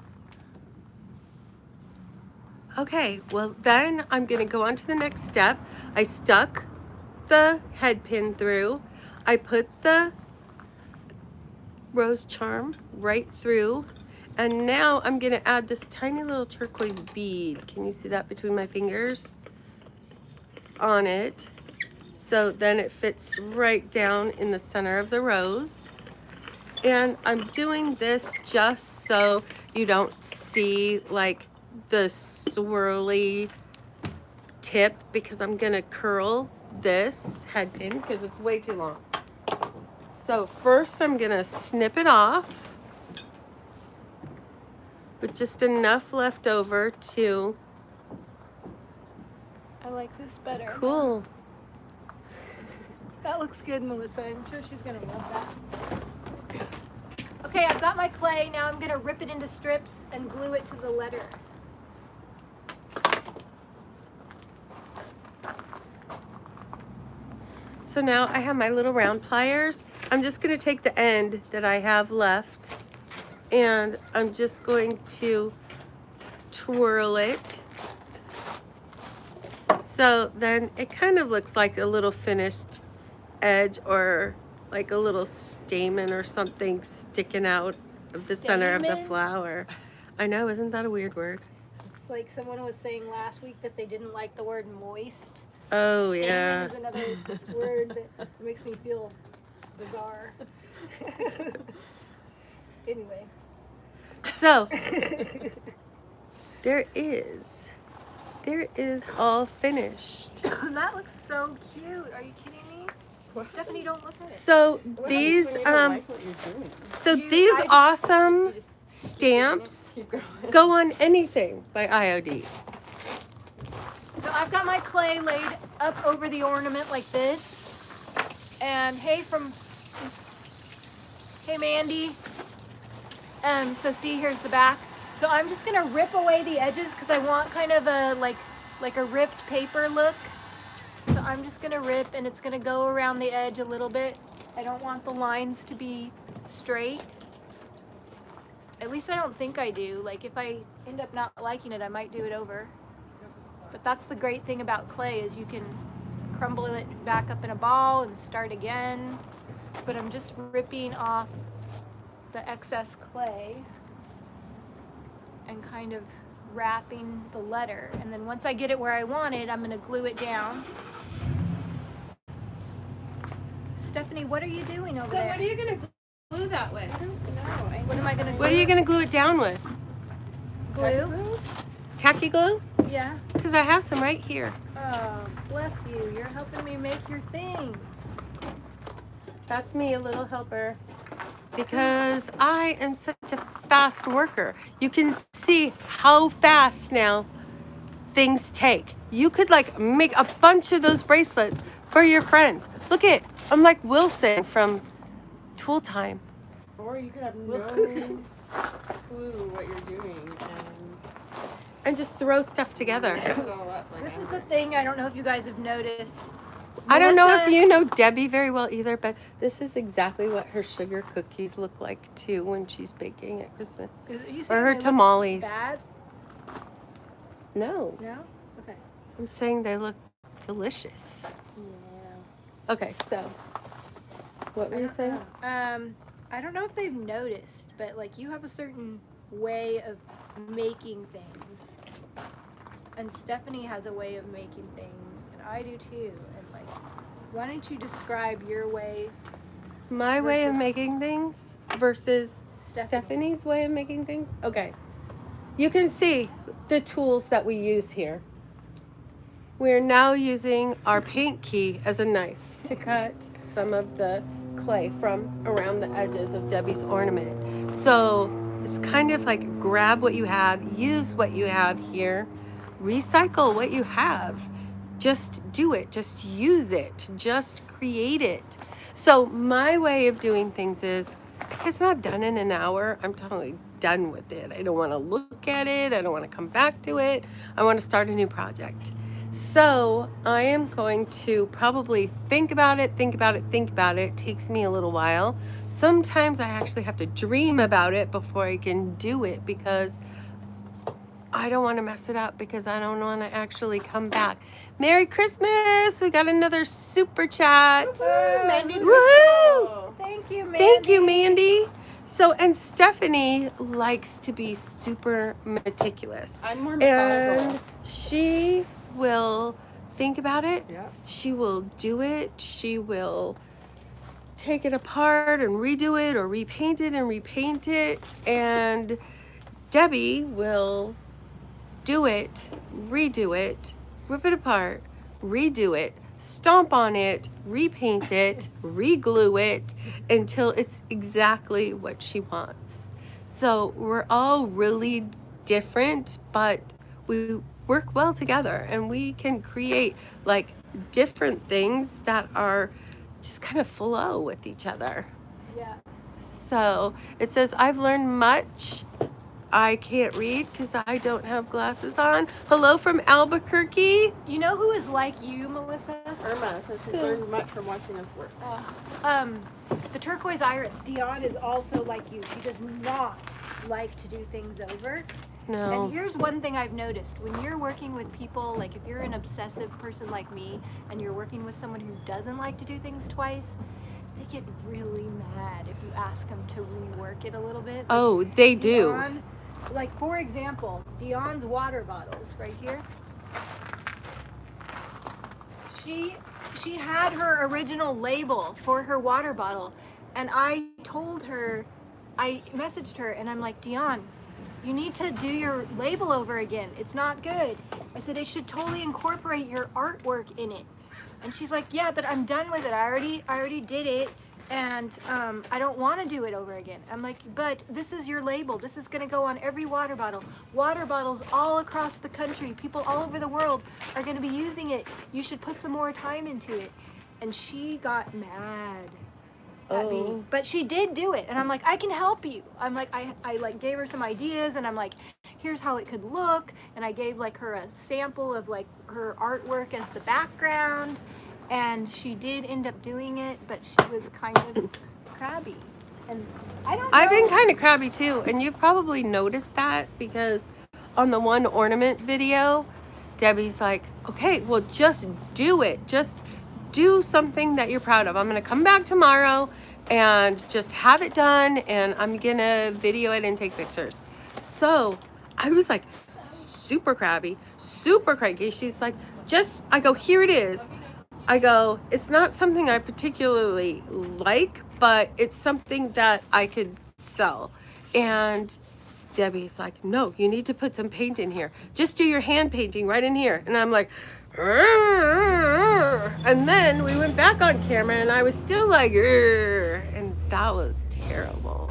Okay, well then I'm gonna go on to the next step. I stuck the head pin through. I put the rose charm right through. And now I'm gonna add this tiny little turquoise bead. Can you see that between my fingers? On it. So then it fits right down in the center of the rose. And I'm doing this just so you don't see like the swirly tip, because I'm gonna curl this head pin because it's way too long. So first I'm gonna snip it off with just enough left over to, I like this better. cool. That looks good, Melissa. I'm sure she's gonna love that. Okay, I've got my clay. Now I'm gonna rip it into strips and glue it to the letter. So now I have my little round pliers. I'm just gonna take the end that I have left and I'm just going to twirl it. So then it kind of looks like a little finished edge, or like a little stamen or something sticking out of the center of the Stamen? flower. I know, isn't that a weird word? It's like someone was saying last week that they didn't like the word moist. Oh Stamen yeah. is another word that makes me feel bizarre. Anyway. So there is all finished. That looks so cute. Are you kidding me? Stephanie, don't look at it. So these When you don't like what you're doing. so You- these I just- awesome You just- stamps Keep going. go on anything by IOD. So I've got my clay laid up over the ornament like this. And hey Mandy. So see, here's the back. So I'm just gonna rip away the edges because I want kind of a like a ripped paper look. So I'm just gonna rip, and it's gonna go around the edge a little bit. I don't want the lines to be straight. At least I don't think I do. Like if I end up not liking it, I might do it over. But that's the great thing about clay is you can crumble it back up in a ball and start again. But I'm just ripping off the excess clay and kind of wrapping the letter. And then once I get it where I want it, I'm gonna glue it down. Stephanie, what are you doing over So there? what are you gonna glue that with? What am I gonna glue? What are you gonna glue it down with? Glue? Tacky glue? Yeah. Because I have some right here. Oh, bless you. You're helping me make your thing. That's me, a little helper. Because I am such a fast worker. You can see how fast now things take. You could like make a bunch of those bracelets for your friends. Look at, I'm like Wilson from Tool Time. Or you could have no clue what you're doing And just throw stuff together. and put it all up like This I'm is the thing I don't know if you guys have noticed. I don't know if Melissa- you know Debbie very well either, but this is exactly what her sugar cookies look like too when she's baking at Christmas. You Or saying her they look tamales. Bad? No, No? Okay. I'm saying they look delicious. Yeah. Okay, so what were you saying? I don't know if they've noticed, but like you have a certain way of making things. And Stephanie has a way of making things, and I do too. And like, why don't you describe your way? My way of versus making things versus Stephanie's way of making things? Okay. You can see the tools that we use here. We're now using our paint key as a knife to cut some of the clay from around the edges of Debbie's ornament. So it's kind of like grab what you have, use what you have here, recycle what you have. Just do it, just use it, just create it. So my way of doing things is, if it's not done in an hour, I'm totally done with it. I don't want to look at it. I don't want to come back to it. I want to start a new project. So I am going to probably think about it. It takes me a little while. Sometimes I actually have to dream about it before I can do it because I don't want to mess it up because I don't want to actually come back. Merry Christmas! We got another super chat. Mandy Woo! Driscoll. Thank you, Mandy. Thank you, Mandy. So, and Stephanie likes to be super meticulous. I'm more And methodical. she will think about it. Yeah. She will do it. She will take it apart and redo it or repaint it and repaint it. And Debbie will do it, redo it, rip it apart, redo it, stomp on it, repaint it, re-glue it until it's exactly what she wants. So we're all really different, but we work well together and we can create like different things that are just kind of flow with each other. Yeah. So it says, I've learned much. I can't read because I don't have glasses on. Hello from Albuquerque. You know who is like you, Melissa? Irma says she's learned much from watching us work. The turquoise iris. Dion is also like you. She does not like to do things over. No. And here's one thing I've noticed. When you're working with people, like if you're an obsessive person like me and you're working with someone who doesn't like to do things twice, they get really mad if you ask them to rework it a little bit. Oh, they do. Dion, like for example, Dion's water bottles right here. She had her original label for her water bottle, and I messaged her and I'm like, Dion, you need to do your label over again. It's not good. I said it should totally incorporate your artwork in it. And she's like, yeah, but I'm done with it. I already did it, and I don't want to do it over again. I'm like, but this is your label. This is going to go on every water bottle. Water bottles all across the country, people all over the world are going to be using it. You should put some more time into it. And she got mad at me, but she did do it. And I'm like, I can help you. I'm like, I like gave her some ideas, and I'm like, here's how it could look. And I gave like her a sample of like her artwork as the background. And she did end up doing it, but she was kind of crabby. And I don't know. I've been kind of crabby too, and you've probably noticed that because on the one ornament video, Debbie's like, okay, well, just do it. Just do something that you're proud of. I'm going to come back tomorrow and just have it done, and I'm going to video it and take pictures. So I was like super crabby, super cranky. She's like, I go, here it is. I go, it's not something I particularly like, but it's something that I could sell. And Debbie's like, no, you need to put some paint in here. Just do your hand painting right in here. And I'm like, "Arr." And then we went back on camera and I was still like, "Arr." And that was terrible.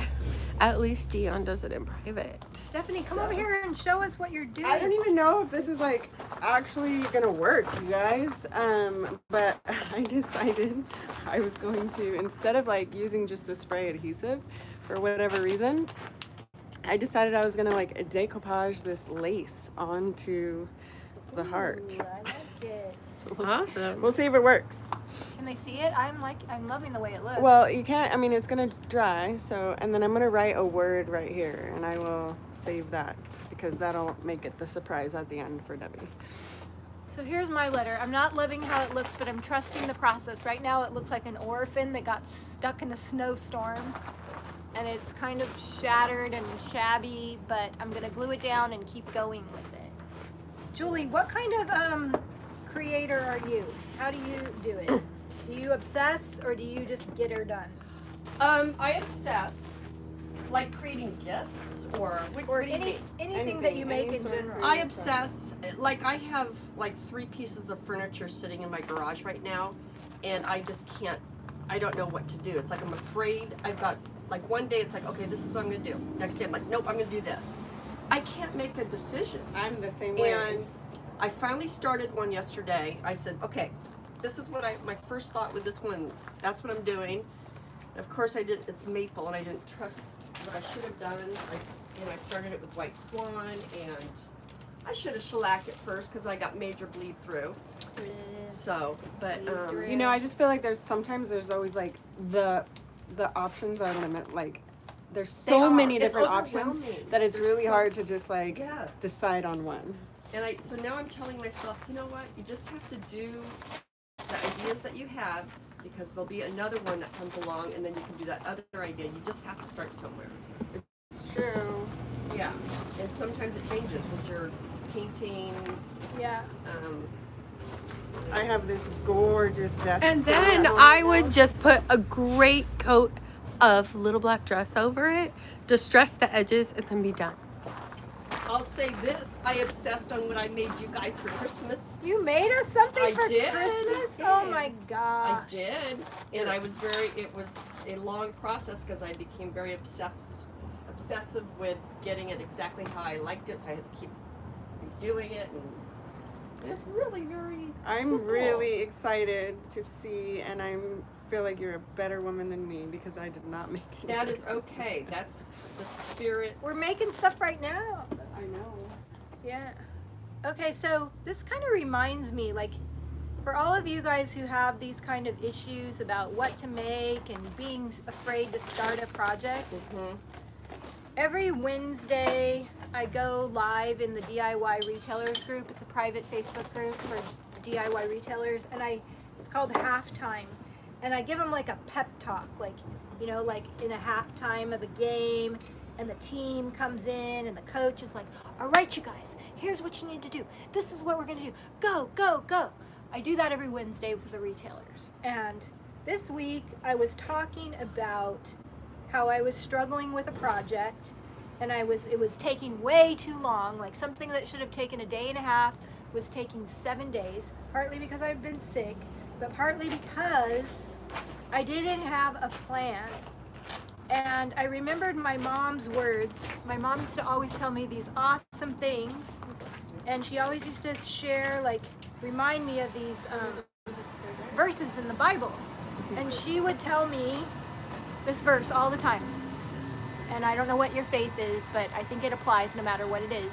At least Dion does it in private. Stephanie, come over here and show us what you're doing. I don't even know if this is like actually gonna work, you guys. But I decided I was going to, instead of like using just a spray adhesive for whatever reason, I decided I was gonna like decoupage this lace onto the heart. Ooh, I like it. So Awesome. we'll see if it works. Can they see it? I'm loving the way it looks. Well, you can't, I mean, it's gonna dry, so, and then I'm gonna write a word right here, and I will save that, because that'll make it the surprise at the end for Debbie. So here's my letter. I'm not loving how it looks, but I'm trusting the process. Right now it looks like an orphan that got stuck in a snowstorm. And it's kind of shattered and shabby, but I'm gonna glue it down and keep going with it. Julie, what kind of creator are you? How do you do it? Do you obsess or do you just get her done? I obsess, like creating gifts or what do you mean? Anything that you make any in sort of general. creative- I obsess, like I have like 3 pieces of furniture sitting in my garage right now, and I just can't, I don't know what to do. It's like I'm afraid. I've got, like one day it's like, okay, this is what I'm gonna do. Next day I'm like, nope, I'm gonna do this. I can't make a decision. I'm the same way. And I finally started one yesterday. I said, okay, this is what my first thought with this one, that's what I'm doing. Of course it's maple and I didn't trust what I should have done. I started it with white swan, and I should have shellacked it first because I got major bleed through. So, but You know, I just feel like sometimes there's always like the options are limited. Like there's so are. many It's different options overwhelming. that it's There's really so- hard to just like Yes. decide on one. And so now I'm telling myself, you know what? You just have to do the ideas that you have, because there'll be another one that comes along, and then you can do that other idea. You just have to start somewhere. It's true. Yeah. And sometimes it changes as you're painting. Yeah. I have this gorgeous desk. And sitting then at home I right would now. just put a great coat of little black dress over it, distress the edges, and then be done. I'll say this: I obsessed on what I made you guys for Christmas. You made us something I for did. Christmas? I Oh did. my I god. did, and I was it was a long process because I became very obsessive with getting it exactly how I liked it, so I had to keep doing it, and it's really very I'm simple. really excited to see, and I feel like you're a better woman than me because I did not make it. That is okay. That's the spirit. We're making stuff right now. I know. Yeah. Okay, so this kind of reminds me, like, for all of you guys who have these kind of issues about what to make and being afraid to start a project, every Wednesday I go live in the DIY retailers group. It's a private Facebook group for DIY retailers, and it's called Halftime. And I give them like a pep talk, like, you know, like in a halftime of a game, and the team comes in and the coach is like, all right, you guys, here's what you need to do. This is what we're gonna do. Go, go, go. I do that every Wednesday with the retailers. And this week I was talking about how I was struggling with a project, and it was taking way too long. Like something that should have taken a day and a half was taking 7 days, partly because I've been sick, but partly because I didn't have a plan. And I remembered my mom's words. My mom used to always tell me these awesome things, and she always used to share, like, remind me of these verses in the Bible. And she would tell me this verse all the time. And I don't know what your faith is, but I think it applies no matter what it is.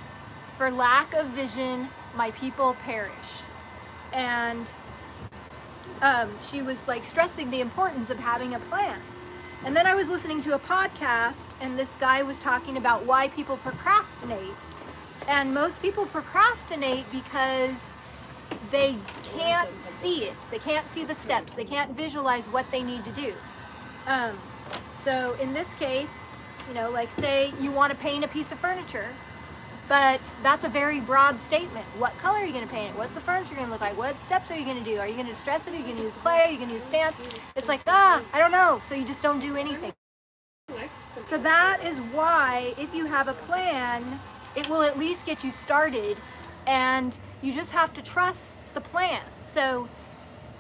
For lack of vision, my people perish. And she was like stressing the importance of having a plan. And then I was listening to a podcast, and this guy was talking about why people procrastinate. And most people procrastinate because they can't see it. They can't see the steps. They can't visualize what they need to do. So in this case, you know, like say you want to paint a piece of furniture, but that's a very broad statement. What color are you going to paint it? What's the furniture going to look like? What steps are you going to do? Are you going to distress it? Are you going to use clay? Are you going to use stamps? It's like, I don't know. So you just don't do anything. So that is why if you have a plan, it will at least get you started, and you just have to trust the plan. So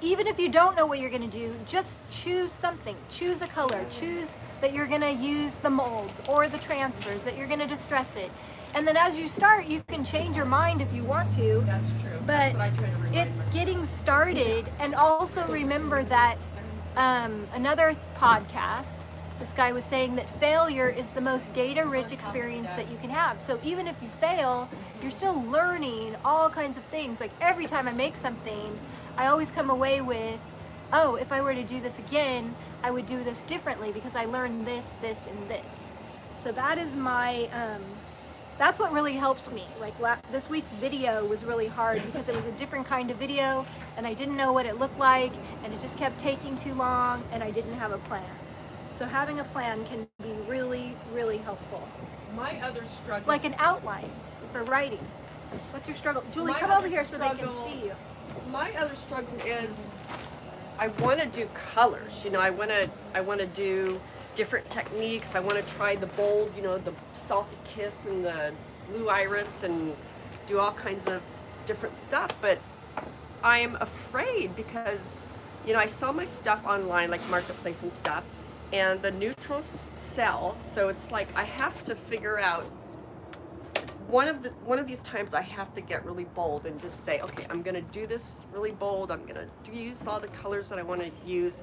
even if you don't know what you're going to do, just choose something. Choose a color. Choose that you're going to use the molds or the transfers, that you're going to distress it. And then as you start, you can change your mind if you want to. That's true. But That's what I try to remind it's myself. getting started. And also remember that another podcast, this guy was saying that failure is the most data-rich experience that you can have. So even if you fail, you're still learning all kinds of things. Like every time I make something, I always come away with, oh, if I were to do this again, I would do this differently because I learned this, this, and this. So that is my, that's what really helps me. Like this week's video was really hard because it was a different kind of video, and I didn't know what it looked like, and it just kept taking too long, and I didn't have a plan. So having a plan can be really, really helpful. My other struggle. Like an outline for writing. What's your struggle? Julie, My come over other here so they can struggle- see you. My other struggle is I want to do colors. You know, I want to do different techniques. I want to try the bold, you know, the salted kiss and the blue iris, and do all kinds of different stuff. But I'm afraid because, you know, I sell my stuff online, like Marketplace and stuff, and the neutrals sell. So it's like I have to figure out one of these times I have to get really bold and just say, okay, I'm gonna do this really bold. I'm gonna use all the colors that I want to use,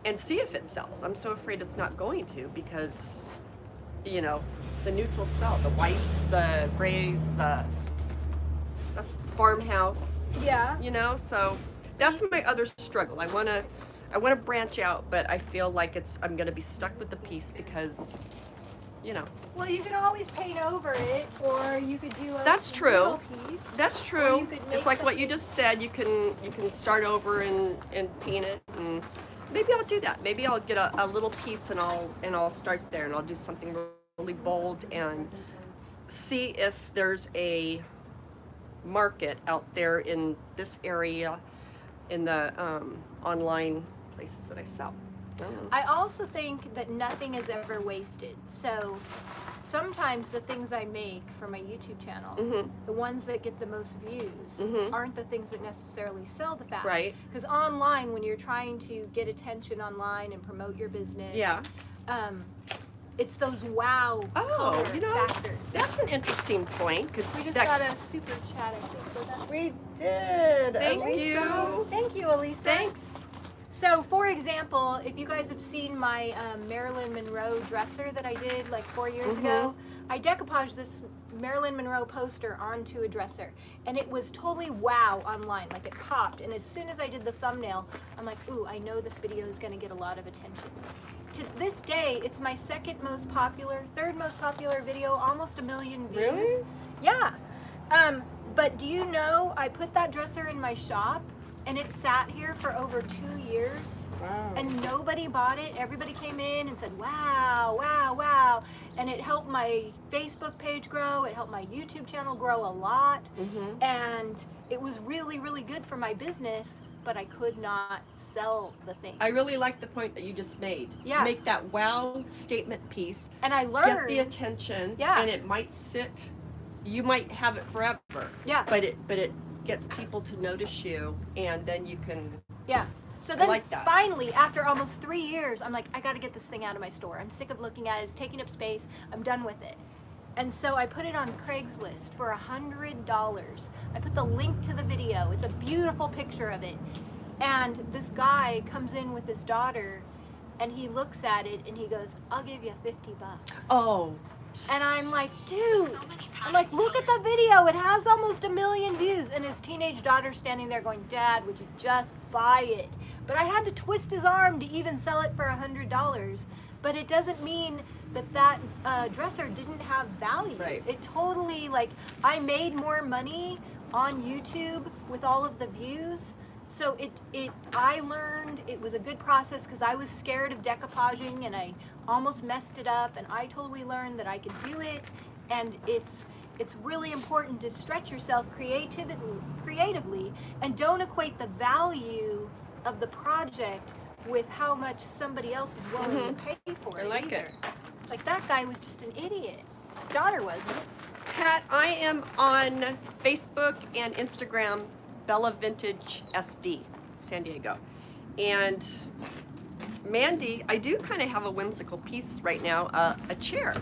and see if it sells. I'm so afraid it's not going to, because, you know, the neutrals sell. The whites, the grays, that's farmhouse. Yeah. You know, so that's my other struggle. I wanna branch out, but I feel like I'm gonna be stuck with the piece because, you know. Well, you could always paint over it, or you could do a That's true. little piece. That's Or true. you could make It's like what you just said. You can start over and paint it, and maybe I'll do that. Maybe I'll get a little piece and I'll start there, and I'll do something really bold and see if there's a market out there in this area, in the online places that I sell. I don't know. I also think that nothing is ever wasted. So sometimes the things I make for my YouTube channel, Mhm. the ones that get the most views, Mhm. aren't the things that necessarily sell the fastest. Right. Because online, when you're trying to get attention online and promote your business, Yeah. it's those wow color you know, factors. that's an interesting point. Cause We just that, got a super chat, I think. So that's We did. Thank Elisa. you. Thank you, Elisa. Thanks. So, for example, if you guys have seen my Marilyn Monroe dresser that I did like 4 years ago, I decoupaged this Marilyn Monroe poster onto a dresser, and it was totally wow online. Like, it popped, and as soon as I did the thumbnail, I'm like, ooh, I know this video is going to get a lot of attention. To this day, it's my third most popular video, almost 1 million views. Really? Yeah. But do you know, I put that dresser in my shop, and it sat here for over 2 years, Wow. and nobody bought it. Everybody came in and said, wow, wow, wow. And it helped my Facebook page grow. It helped my YouTube channel grow a lot. Mhm. And it was really, really good for my business, but I could not sell the thing. I really like the point that you just made. Yeah. Make that wow statement piece. And I Get learned. the attention. Yeah. And it might sit. You might have it forever. Yeah. But it gets people to notice you, and then you can. Yeah. So I then like that. finally, after almost 3 years, I'm like, I got to get this thing out of my store. I'm sick of looking at it. It's taking up space. I'm done with it. And so I put it on Craigslist for $100. I put the link to the video. It's a beautiful picture of it. And this guy comes in with his daughter, and he looks at it and he goes, I'll give you $50. Oh. And I'm like, dude, I'm like, look at the video. It has almost 1 million views. And his teenage daughter's standing there going, Dad, would you just buy it? But I had to twist his arm to even sell it for $100. But it doesn't mean that dresser didn't have value. Right. It totally, like, I made more money on YouTube with all of the views. So I learned it was a good process because I was scared of decoupaging and I almost messed it up, and I totally learned that I could do it. And it's really important to stretch yourself creatively and don't equate the value of the project with how much somebody else is willing to pay for it. I like either. it. Like that guy was just an idiot. His daughter wasn't. Pat, I am on Facebook and Instagram, Bella Vintage SD, San Diego. And Mandy, I do kind of have a whimsical piece right now, a chair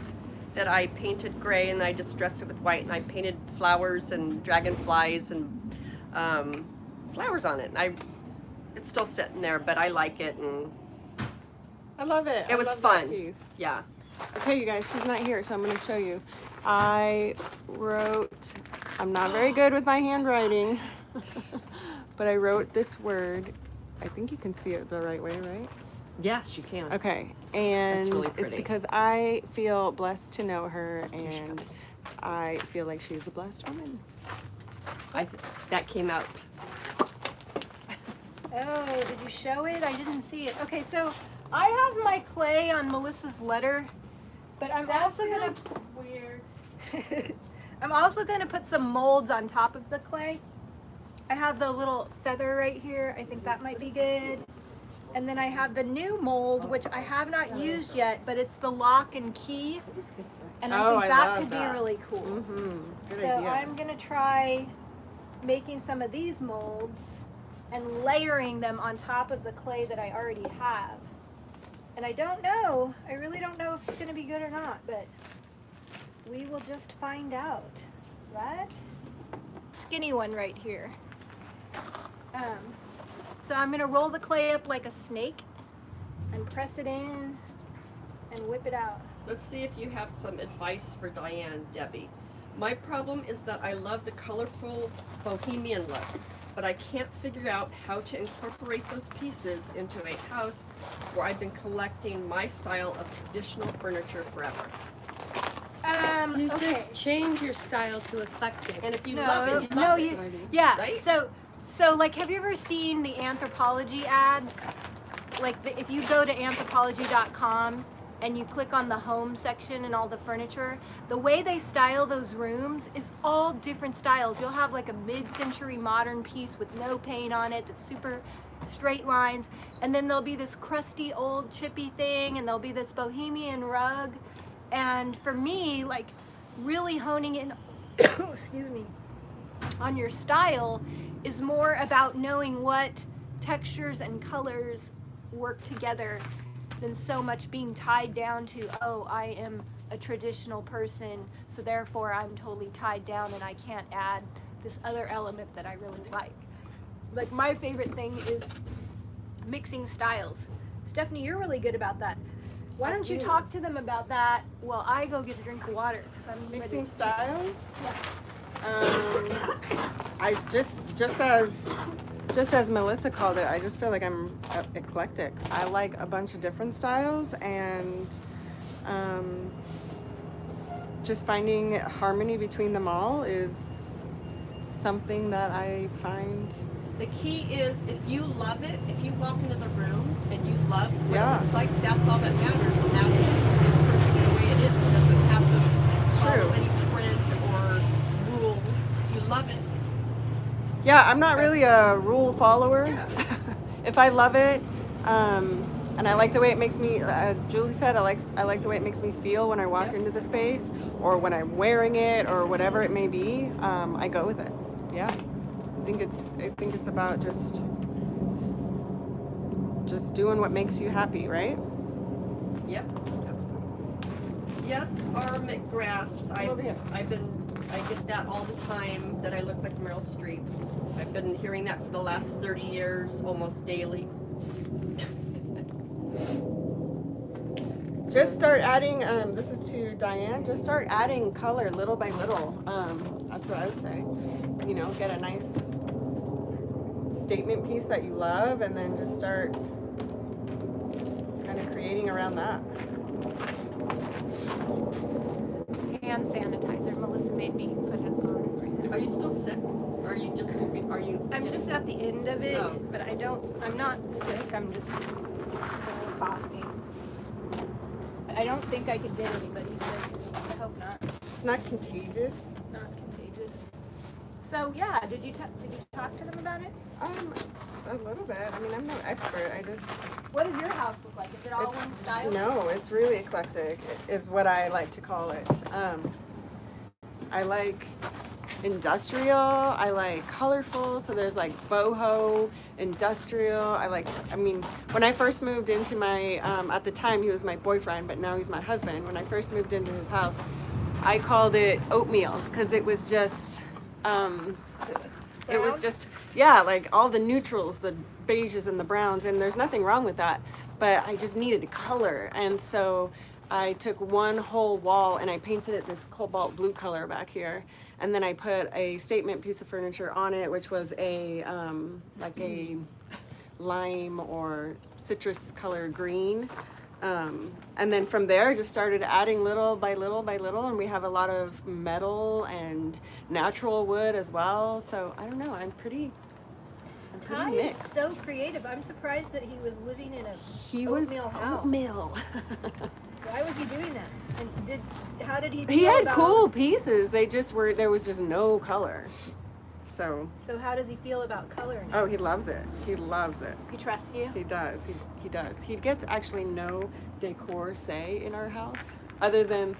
that I painted gray and I just dressed it with white, and I painted flowers and dragonflies and flowers on it. And it's still sitting there, but I like it, and I love it. it was I love that fun. piece. Yeah. Okay, you guys, she's not here, so I'm going to show you. I wrote, I'm not very good with my handwriting, but I wrote this word. I think you can see it the right way, right? Yes, you can. Okay, and really it's pretty. because I feel blessed to know her, Here she and comes. I feel like she's a blessed woman. That came out. Oh, did you show it? I didn't see it. Okay, so I have my clay on Melissa's letter, but I'm also gonna Weird. I'm also gonna put some molds on top of the clay. I have the little feather right here. I think that might be good. And then I have the new mold, which I have not used yet, but it's the lock and key. And I Oh, think I that love could that. be really cool. Mm-hmm. Good So idea. I'm gonna try making some of these molds and layering them on top of the clay that I already have. And I don't know, I really don't know if it's gonna be good or not, but we will just find out, right? Skinny one right here. So I'm gonna roll the clay up like a snake and press it in and whip it out. Let's see if you have some advice for Diane, Debbie. My problem is that I love the colorful bohemian look, but I can't figure out how to incorporate those pieces into a house where I've been collecting my style of traditional furniture forever. You Okay. just change your style to eclectic. And if you love it, you No, love you, it. yeah. Right? So like, have you ever seen the Anthropologie ads? Like, if you go to anthropologie.com and you click on the home section and all the furniture, the way they style those rooms is all different styles. You'll have like a mid-century modern piece with no paint on it that's super straight lines, and then there'll be this crusty old chippy thing, and there'll be this bohemian rug. And for me, like, really honing in excuse me, on your style is more about knowing what textures and colors work together than so much being tied down to, oh, I am a traditional person, so therefore I'm totally tied down and I can't add this other element that I really like. Like, my favorite thing is mixing styles. Stephanie, you're really good about that. Why don't you talk to them about that while I go get a drink of water? Because I'm Mixing ready. styles. Yeah. I just as Melissa called it, I just feel like I'm eclectic. I like a bunch of different styles, and just finding harmony between them all is something that I find. The key is, if you love it, if you walk into the room and you love what Yeah. it looks like, that's all that matters, and that's the way it is. It doesn't have to follow true. any trend or rule. If you love it, Yeah, I'm not really a rule follower. Yeah. If I love it, and I like the way it makes me, as Julie said, I like the way it makes me feel when I walk Yep. into the space, or when I'm wearing it, or whatever it may be. I go with it. Yeah, I think it's about just doing what makes you happy, right? yep. Absolutely. Yes, R. McGrath. I get that all the time, that I look like Meryl Streep. I've been hearing that for the last 30 years, almost daily. just start adding, this is to Diane, just start adding color little by little. That's what I would say. You know, get a nice statement piece that you love and then just start kind of creating around that. Hand sanitizer. Melissa made me put it on. Are you still sick? Or are you just, are you? I'm just at the end of it, Oh. but I'm not sick. I'm just still coughing. I don't think I could get anybody sick. I hope not. It's not contagious. Not contagious. So yeah, did you talk to them about it? A little bit. I mean, I'm no expert. I just. What does your house look like? Is it all one style? No, it's really eclectic, is what I like to call it. I like industrial, I like colorful, so there's like boho, industrial. I mean, when I first moved into my, at the time he was my boyfriend, but now he's my husband. When I first moved into his house, I called it oatmeal because it was just, yeah, like all the neutrals, the beiges and the browns, and there's nothing wrong with that, but I just needed color. And so I took one whole wall and I painted it this cobalt blue color back here. And then I put a statement piece of furniture on it, which was a, like a lime or citrus color green. And then from there, just started adding little by little by little, and we have a lot of metal and natural wood as well. So I don't know, I'm pretty Ty is mixed. so creative. I'm surprised that he was living in a He was oatmeal house. oatmeal. Why was he doing that? And how did he? He feel had about, cool pieces. They just were, there was just no color. So, So how does he feel about color now? oh, he loves it. He loves it. He trusts you. He does. He does. He gets actually no decor say in our house other than,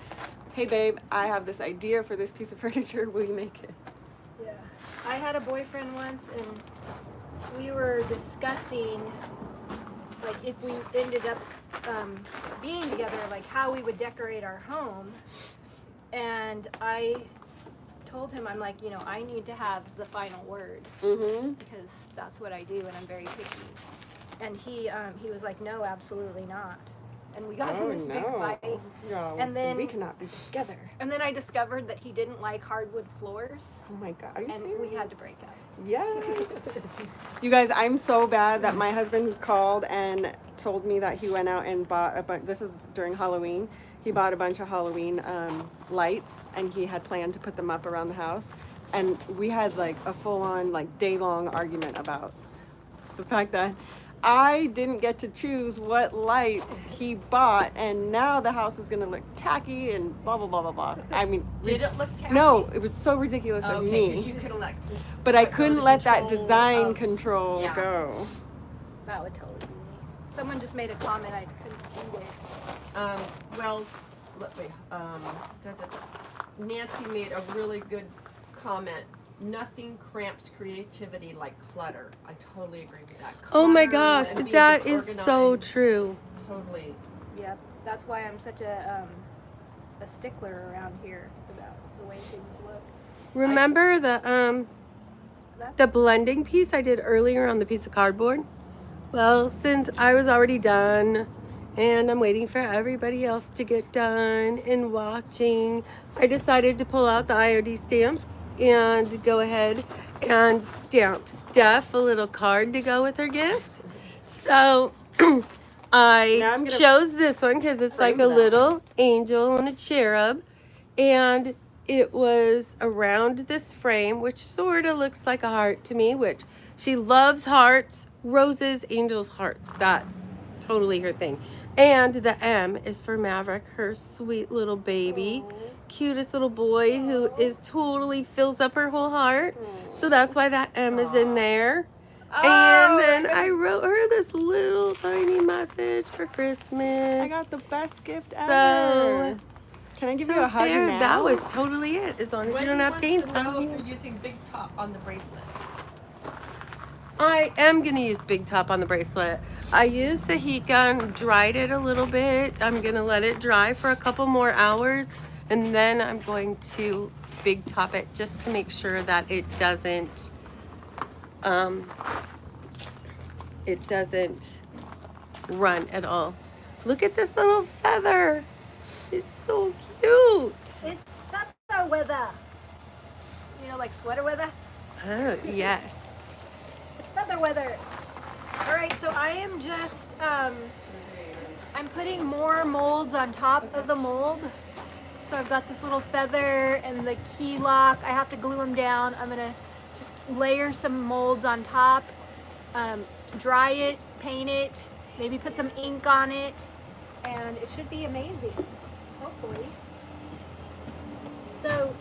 hey babe, I have this idea for this piece of furniture. Will you make it? Yeah. I had a boyfriend once, and we were discussing, like, if we ended up being together, like how we would decorate our home. And I told him, I'm like, you know, I need to have the final word Mm-hmm. because that's what I do, and I'm very picky. And he was like, no, absolutely not. And we got in this big fight. No, And then- we cannot be together. And then I discovered that he didn't like hardwood floors, Oh my God. Are you and serious? we had to break up. Yes. You guys, I'm so bad that my husband called and told me that he went out and bought a bunch. This is during Halloween. He bought a bunch of Halloween lights, and he had planned to put them up around the house. And we had like a full-on, like, day-long argument about the fact that I didn't get to choose what lights he bought, and now the house is gonna look tacky and blah blah blah blah blah. I mean, Did it look tacky? no, it was so ridiculous of Okay, me. because you could elect. But I let go couldn't the let that control design of- control yeah. go. That would totally be me. Someone just made a comment, I couldn't read it. Well, let me, Nancy made a really good comment. Nothing cramps creativity like clutter. I totally agree with that. Oh my Clutter gosh, and being that is so disorganized. true. Totally. Yep, that's why I'm such a stickler around here about the way things look. Remember the blending piece I did earlier on the piece of cardboard? Well, since I was already done and I'm waiting for everybody else to get done and watching, I decided to pull out the IOD stamps and go ahead and stamp Steph a little card to go with her gift. So Now I I'm gonna chose this one because it's like frame a that. little angel and a cherub, and it was around this frame, which sort of looks like a heart to me, which she loves hearts, roses, angels, hearts. That's totally her thing. And the M is for Maverick, her sweet little baby, cutest little boy who is totally fills up her whole heart. So that's why that M is in there. And then I wrote her this little tiny message for Christmas. I got the best gift So- ever. Can I give you a hug there, now? that was totally it. As long as Wendy you don't have wants paint to know on if you. you're using big top on the bracelet. I am gonna use Big Top on the bracelet. I used the heat gun, dried it a little bit. I'm gonna let it dry for a couple more hours, and then I'm going to Big Top it just to make sure that it doesn't run at all. Look at this little feather. It's so cute. It's feather weather. You know, like sweater weather? Oh, yes. It's feather weather. All right, so I am just, I'm putting more molds on top of the mold. So I've got this little feather and the key lock. I have to glue them down. I'm gonna just layer some molds on top, dry it, paint it, maybe put some ink on it, and it should be amazing, hopefully. So,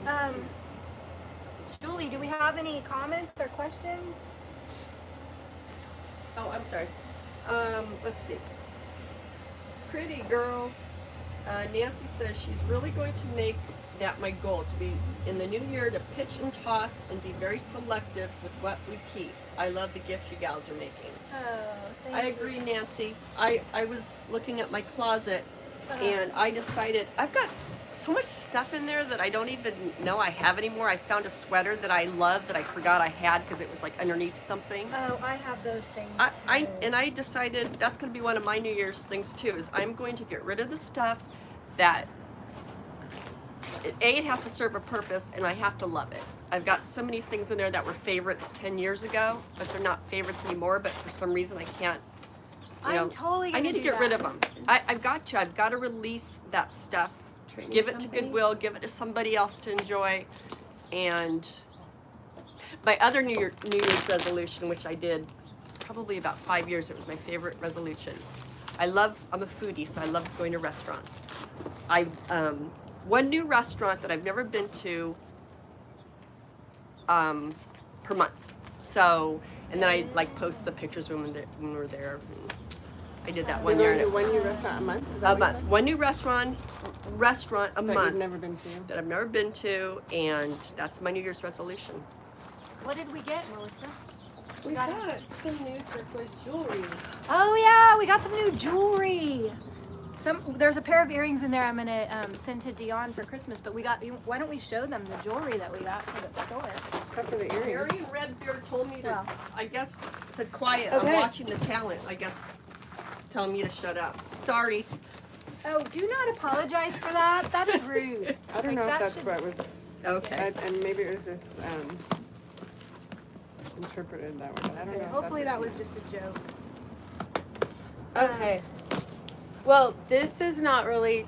Julie, do we have any comments or questions? Oh, I'm sorry. Let's see. Pretty girl. Nancy says she's really going to make that my goal to be in the new year to pitch and toss and be very selective with what we keep. I love the gifts you gals are making. Oh, thank I you. agree, Nancy. I was looking at my closet and I decided I've got so much stuff in there that I don't even know I have anymore. I found a sweater that I love that I forgot I had because it was like underneath something. Oh, I have those things. I decided that's going to be one of my New Year's things too. Is I'm going to get rid of the stuff that it has to serve a purpose, and I have to love it. I've got so many things in there that were favorites 10 years ago, but they're not favorites anymore. But for some reason, I can't. I'm totally I gonna need to do get rid that. of them. I've got to release that stuff. Give it to Goodwill. Give it to somebody else to enjoy. And my other New Year's resolution, which I did probably about 5 years, it was my favorite resolution. I'm a foodie, so I love going to restaurants. One new restaurant that I've never been to per month. So, and then I like post the pictures when we're there. And I did that one You're year. going to one new restaurant a month? Is that A what you month. said? One new restaurant a That month you've never been to. that I've never been to, and that's my New Year's resolution. What did we get, Melissa? We got some new turquoise jewelry. Oh yeah, we got some new jewelry. There's a pair of earrings in there I'm gonna send to Dion for Christmas. But why don't we show them the jewelry that we got for the store? Except for the Mary earrings. Redbeard told me to, Well. I guess, said quiet. Okay. I'm watching the talent. I guess, telling me to shut up. Sorry. Oh, do not apologize for that. That is rude. I don't Like, know if that that's should- what was, Okay. and maybe it was just interpreted that way. I don't know. if Hopefully that's that what was just a joke. Okay. Well, this is not really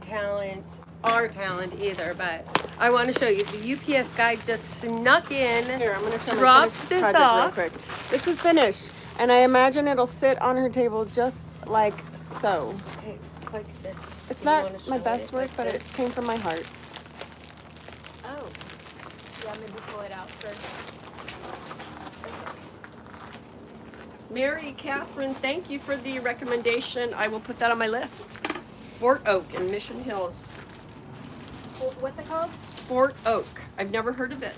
our talent either, but I want to show you. The UPS guy just snuck in. Here, I'm going to show my Dropped finished this project off. real quick. This is finished, and I imagine it'll sit on her table just like so. Okay, it's like this. It's You wanna not show my it best work, like but it this? came from my heart. Oh. Yeah, maybe pull it out first. Mary Catherine, thank you for the recommendation. I will put that on my list. Fort Oak in Mission Hills. What's it called? Fort Oak. I've never heard of it.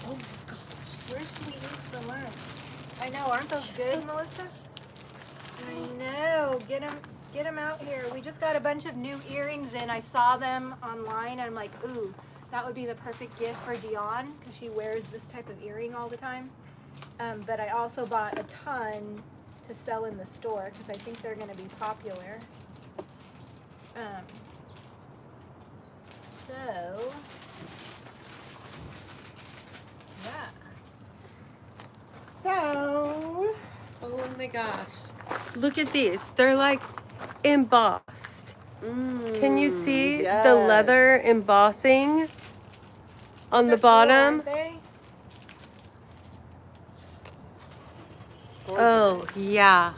Oh my gosh, where should we eat for lunch? I know, aren't those good, Melissa? I know, get them out here. We just got a bunch of new earrings in. I saw them online. I'm like, ooh, that would be the perfect gift for Dion because she wears this type of earring all the time. But I also bought a ton to sell in the store because I think they're going to be popular. So, yeah. So, oh my gosh. Look at these. They're like embossed. Can you see the yes. leather embossing on the They're cool, bottom? aren't they? Oh, yeah.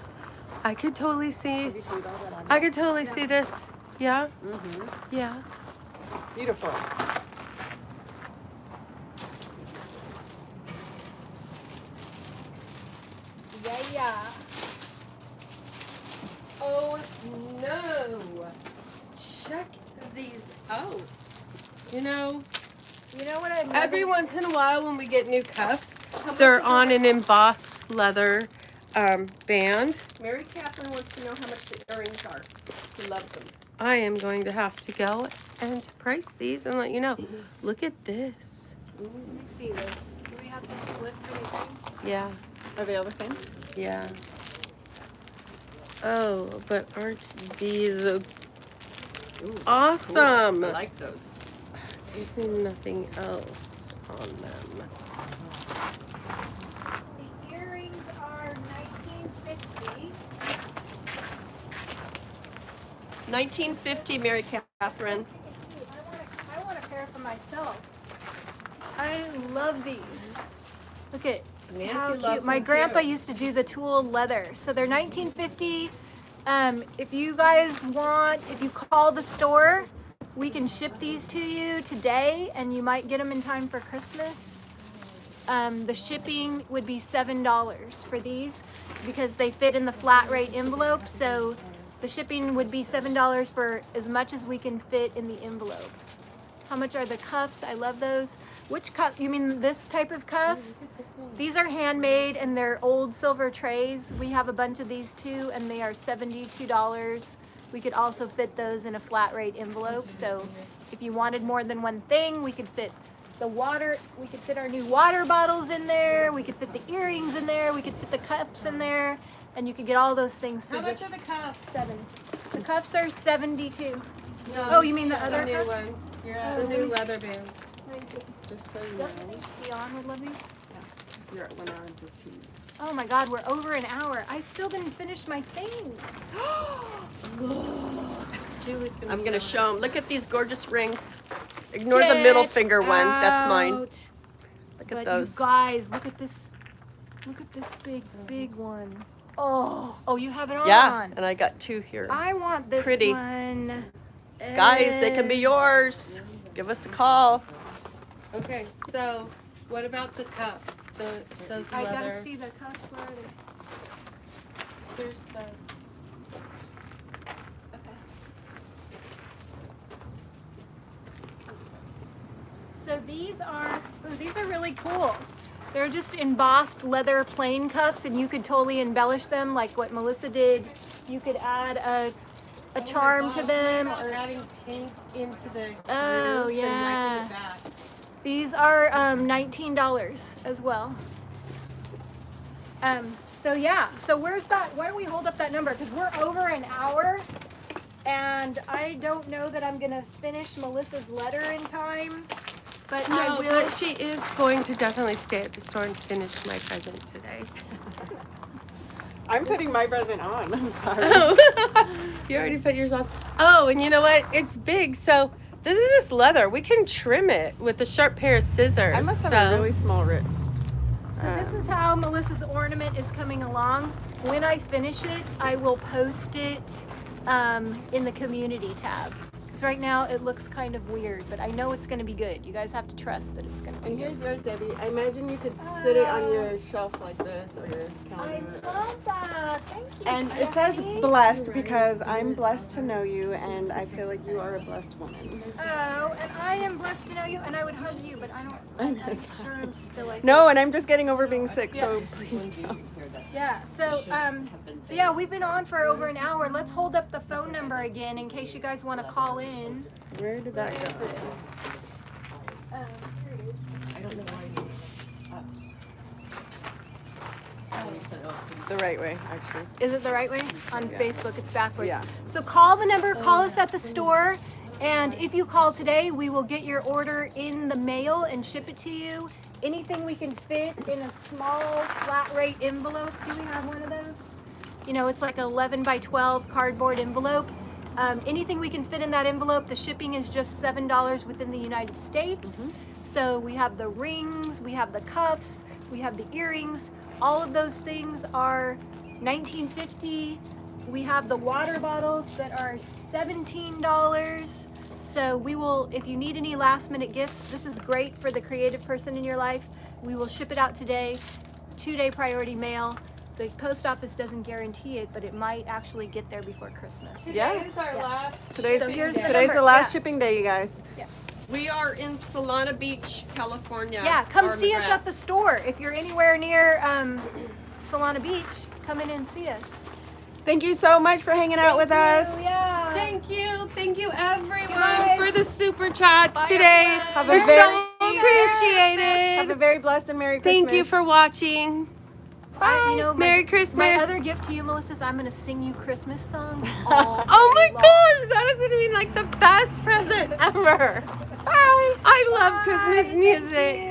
I could totally see. Have you seen all that on? I could totally see this. Yeah? Mm-hmm. Yeah. Beautiful. Yeah. Oh no. Check these out. You know, what I every once in a while when we get new cuffs, they're on an embossed leather band. Mary Catherine wants to know how much the earrings are. She loves them. I am going to have to go and price these and let you know. Look at this. Let me see this. Do we have this slip for anything? Yeah. Are they all the same? Yeah. Oh, but aren't these Ooh, awesome? cool. I like those. I see nothing else on them. The earrings are 1950. 1950, Mary Catherine. I want a pair for myself. I love these. Look at Nancy how cute. loves My them grandpa too. used to do the tool leather. So they're 1950. If you guys want, if you call the store, we can ship these to you today and you might get them in time for Christmas. The shipping would be $7 for these because they fit in the flat rate envelope. So the shipping would be $7 for as much as we can fit in the envelope. How much are the cuffs? I love those. Which cuff? You mean this type of cuff? These are handmade and they're old silver trays. We have a bunch of these too and they are $72. We could also fit those in a flat rate envelope. So if you wanted more than one thing, we could fit the water, we could fit our new water bottles in there, we could fit the earrings in there, we could fit the cuffs in there, and you could get all those things for How much just are the cuffs? $7. The cuffs are 72. No, Oh, you mean the other new cuffs? ones. Oh, The new leather band. Just so you know, Dion would love these. you're at 1 hour and 15. Oh my God, we're over an hour. I still didn't finish my thing. Julie's gonna I'm gonna show them. Look at these gorgeous rings. Ignore the middle finger one. That's mine. Look at But those. you guys, look at this. Look at this big one. Oh, you have it on. Yeah, and I got two here. I want this Pretty. one. Guys, they can be yours. Give us a call. Okay, so what about the cups? Those I leather. gotta see the cuffs. Where are they? Here's the. So these are really cool. They're just embossed leather plain cuffs, and you could totally embellish them like what Melissa did. You could add a charm to them. What about Or, adding paint into the Oh, grooves yeah. and wrapping it back. these are $19 as well. So yeah, so where's that? Why don't we hold up that number? Because we're over an hour, and I don't know that I'm gonna finish Melissa's letter in time. But I No, will. but she is going to definitely stay at the store and finish my present today. I'm putting my present on. I'm sorry. You already put yours on. Oh, and you know what? It's big, so this is just leather. We can trim it with a sharp pair of scissors. I must have a really small wrist. So this is how Melissa's ornament is coming along. When I finish it, I will post it in the community tab. Because right now it looks kind of weird, but I know it's going to be good. You guys have to trust that it's going to be And good. here's yours, Debbie. I imagine you could sit it on your shelf like this or your I counter. love that. Thank you. And it says blessed because I'm blessed to know you and I feel like you are a blessed woman. Oh, and I am blessed to know you, and I would hug you, but I don't. I'm That's sure I'm still like. No, and I'm just getting over being sick, so please don't. Yeah. So yeah, we've been on for over an hour. Let's hold up the phone number again in case you guys want to call in. Where did that go? Here it is. The right way, actually. Is it the right way? On Yeah. Facebook, it's backwards. Yeah. So call the number, call us at the store, and if you call today, we will get your order in the mail and ship it to you. Anything we can fit in a small flat rate envelope. Do we have one of those? You know, it's like 11 by 12 cardboard envelope. Anything we can fit in that envelope, the shipping is just $7 within the United States. So we have the rings, we have the cuffs, we have the earrings. All of those things are $19.50. We have the water bottles that are $17. So we will, if you need any last minute gifts, this is great for the creative person in your life. We will ship it out today, 2-day priority mail. The post office doesn't guarantee it, but it might actually get there before Christmas. Yeah. Today's our last. Today's, So here's the today's number. the last Yeah. shipping day, you guys. We are in Solana Beach, California. Yeah, come or see us McGrath. at the store. If you're anywhere near Solana Beach, come in and see us. Thank you so much for hanging out with us. Yeah. Thank you everyone Guys. for the super chats Bye, today. everyone. Have a We're very- so appreciated. Have a very blessed and Merry Christmas. Thank you for watching. You know, Merry my Christmas. other gift to you, Melissa, is I'm gonna sing you Christmas songs all Oh my day long. God, that is gonna be like the best present ever. Bye. I love Christmas Bye. music. Thank you.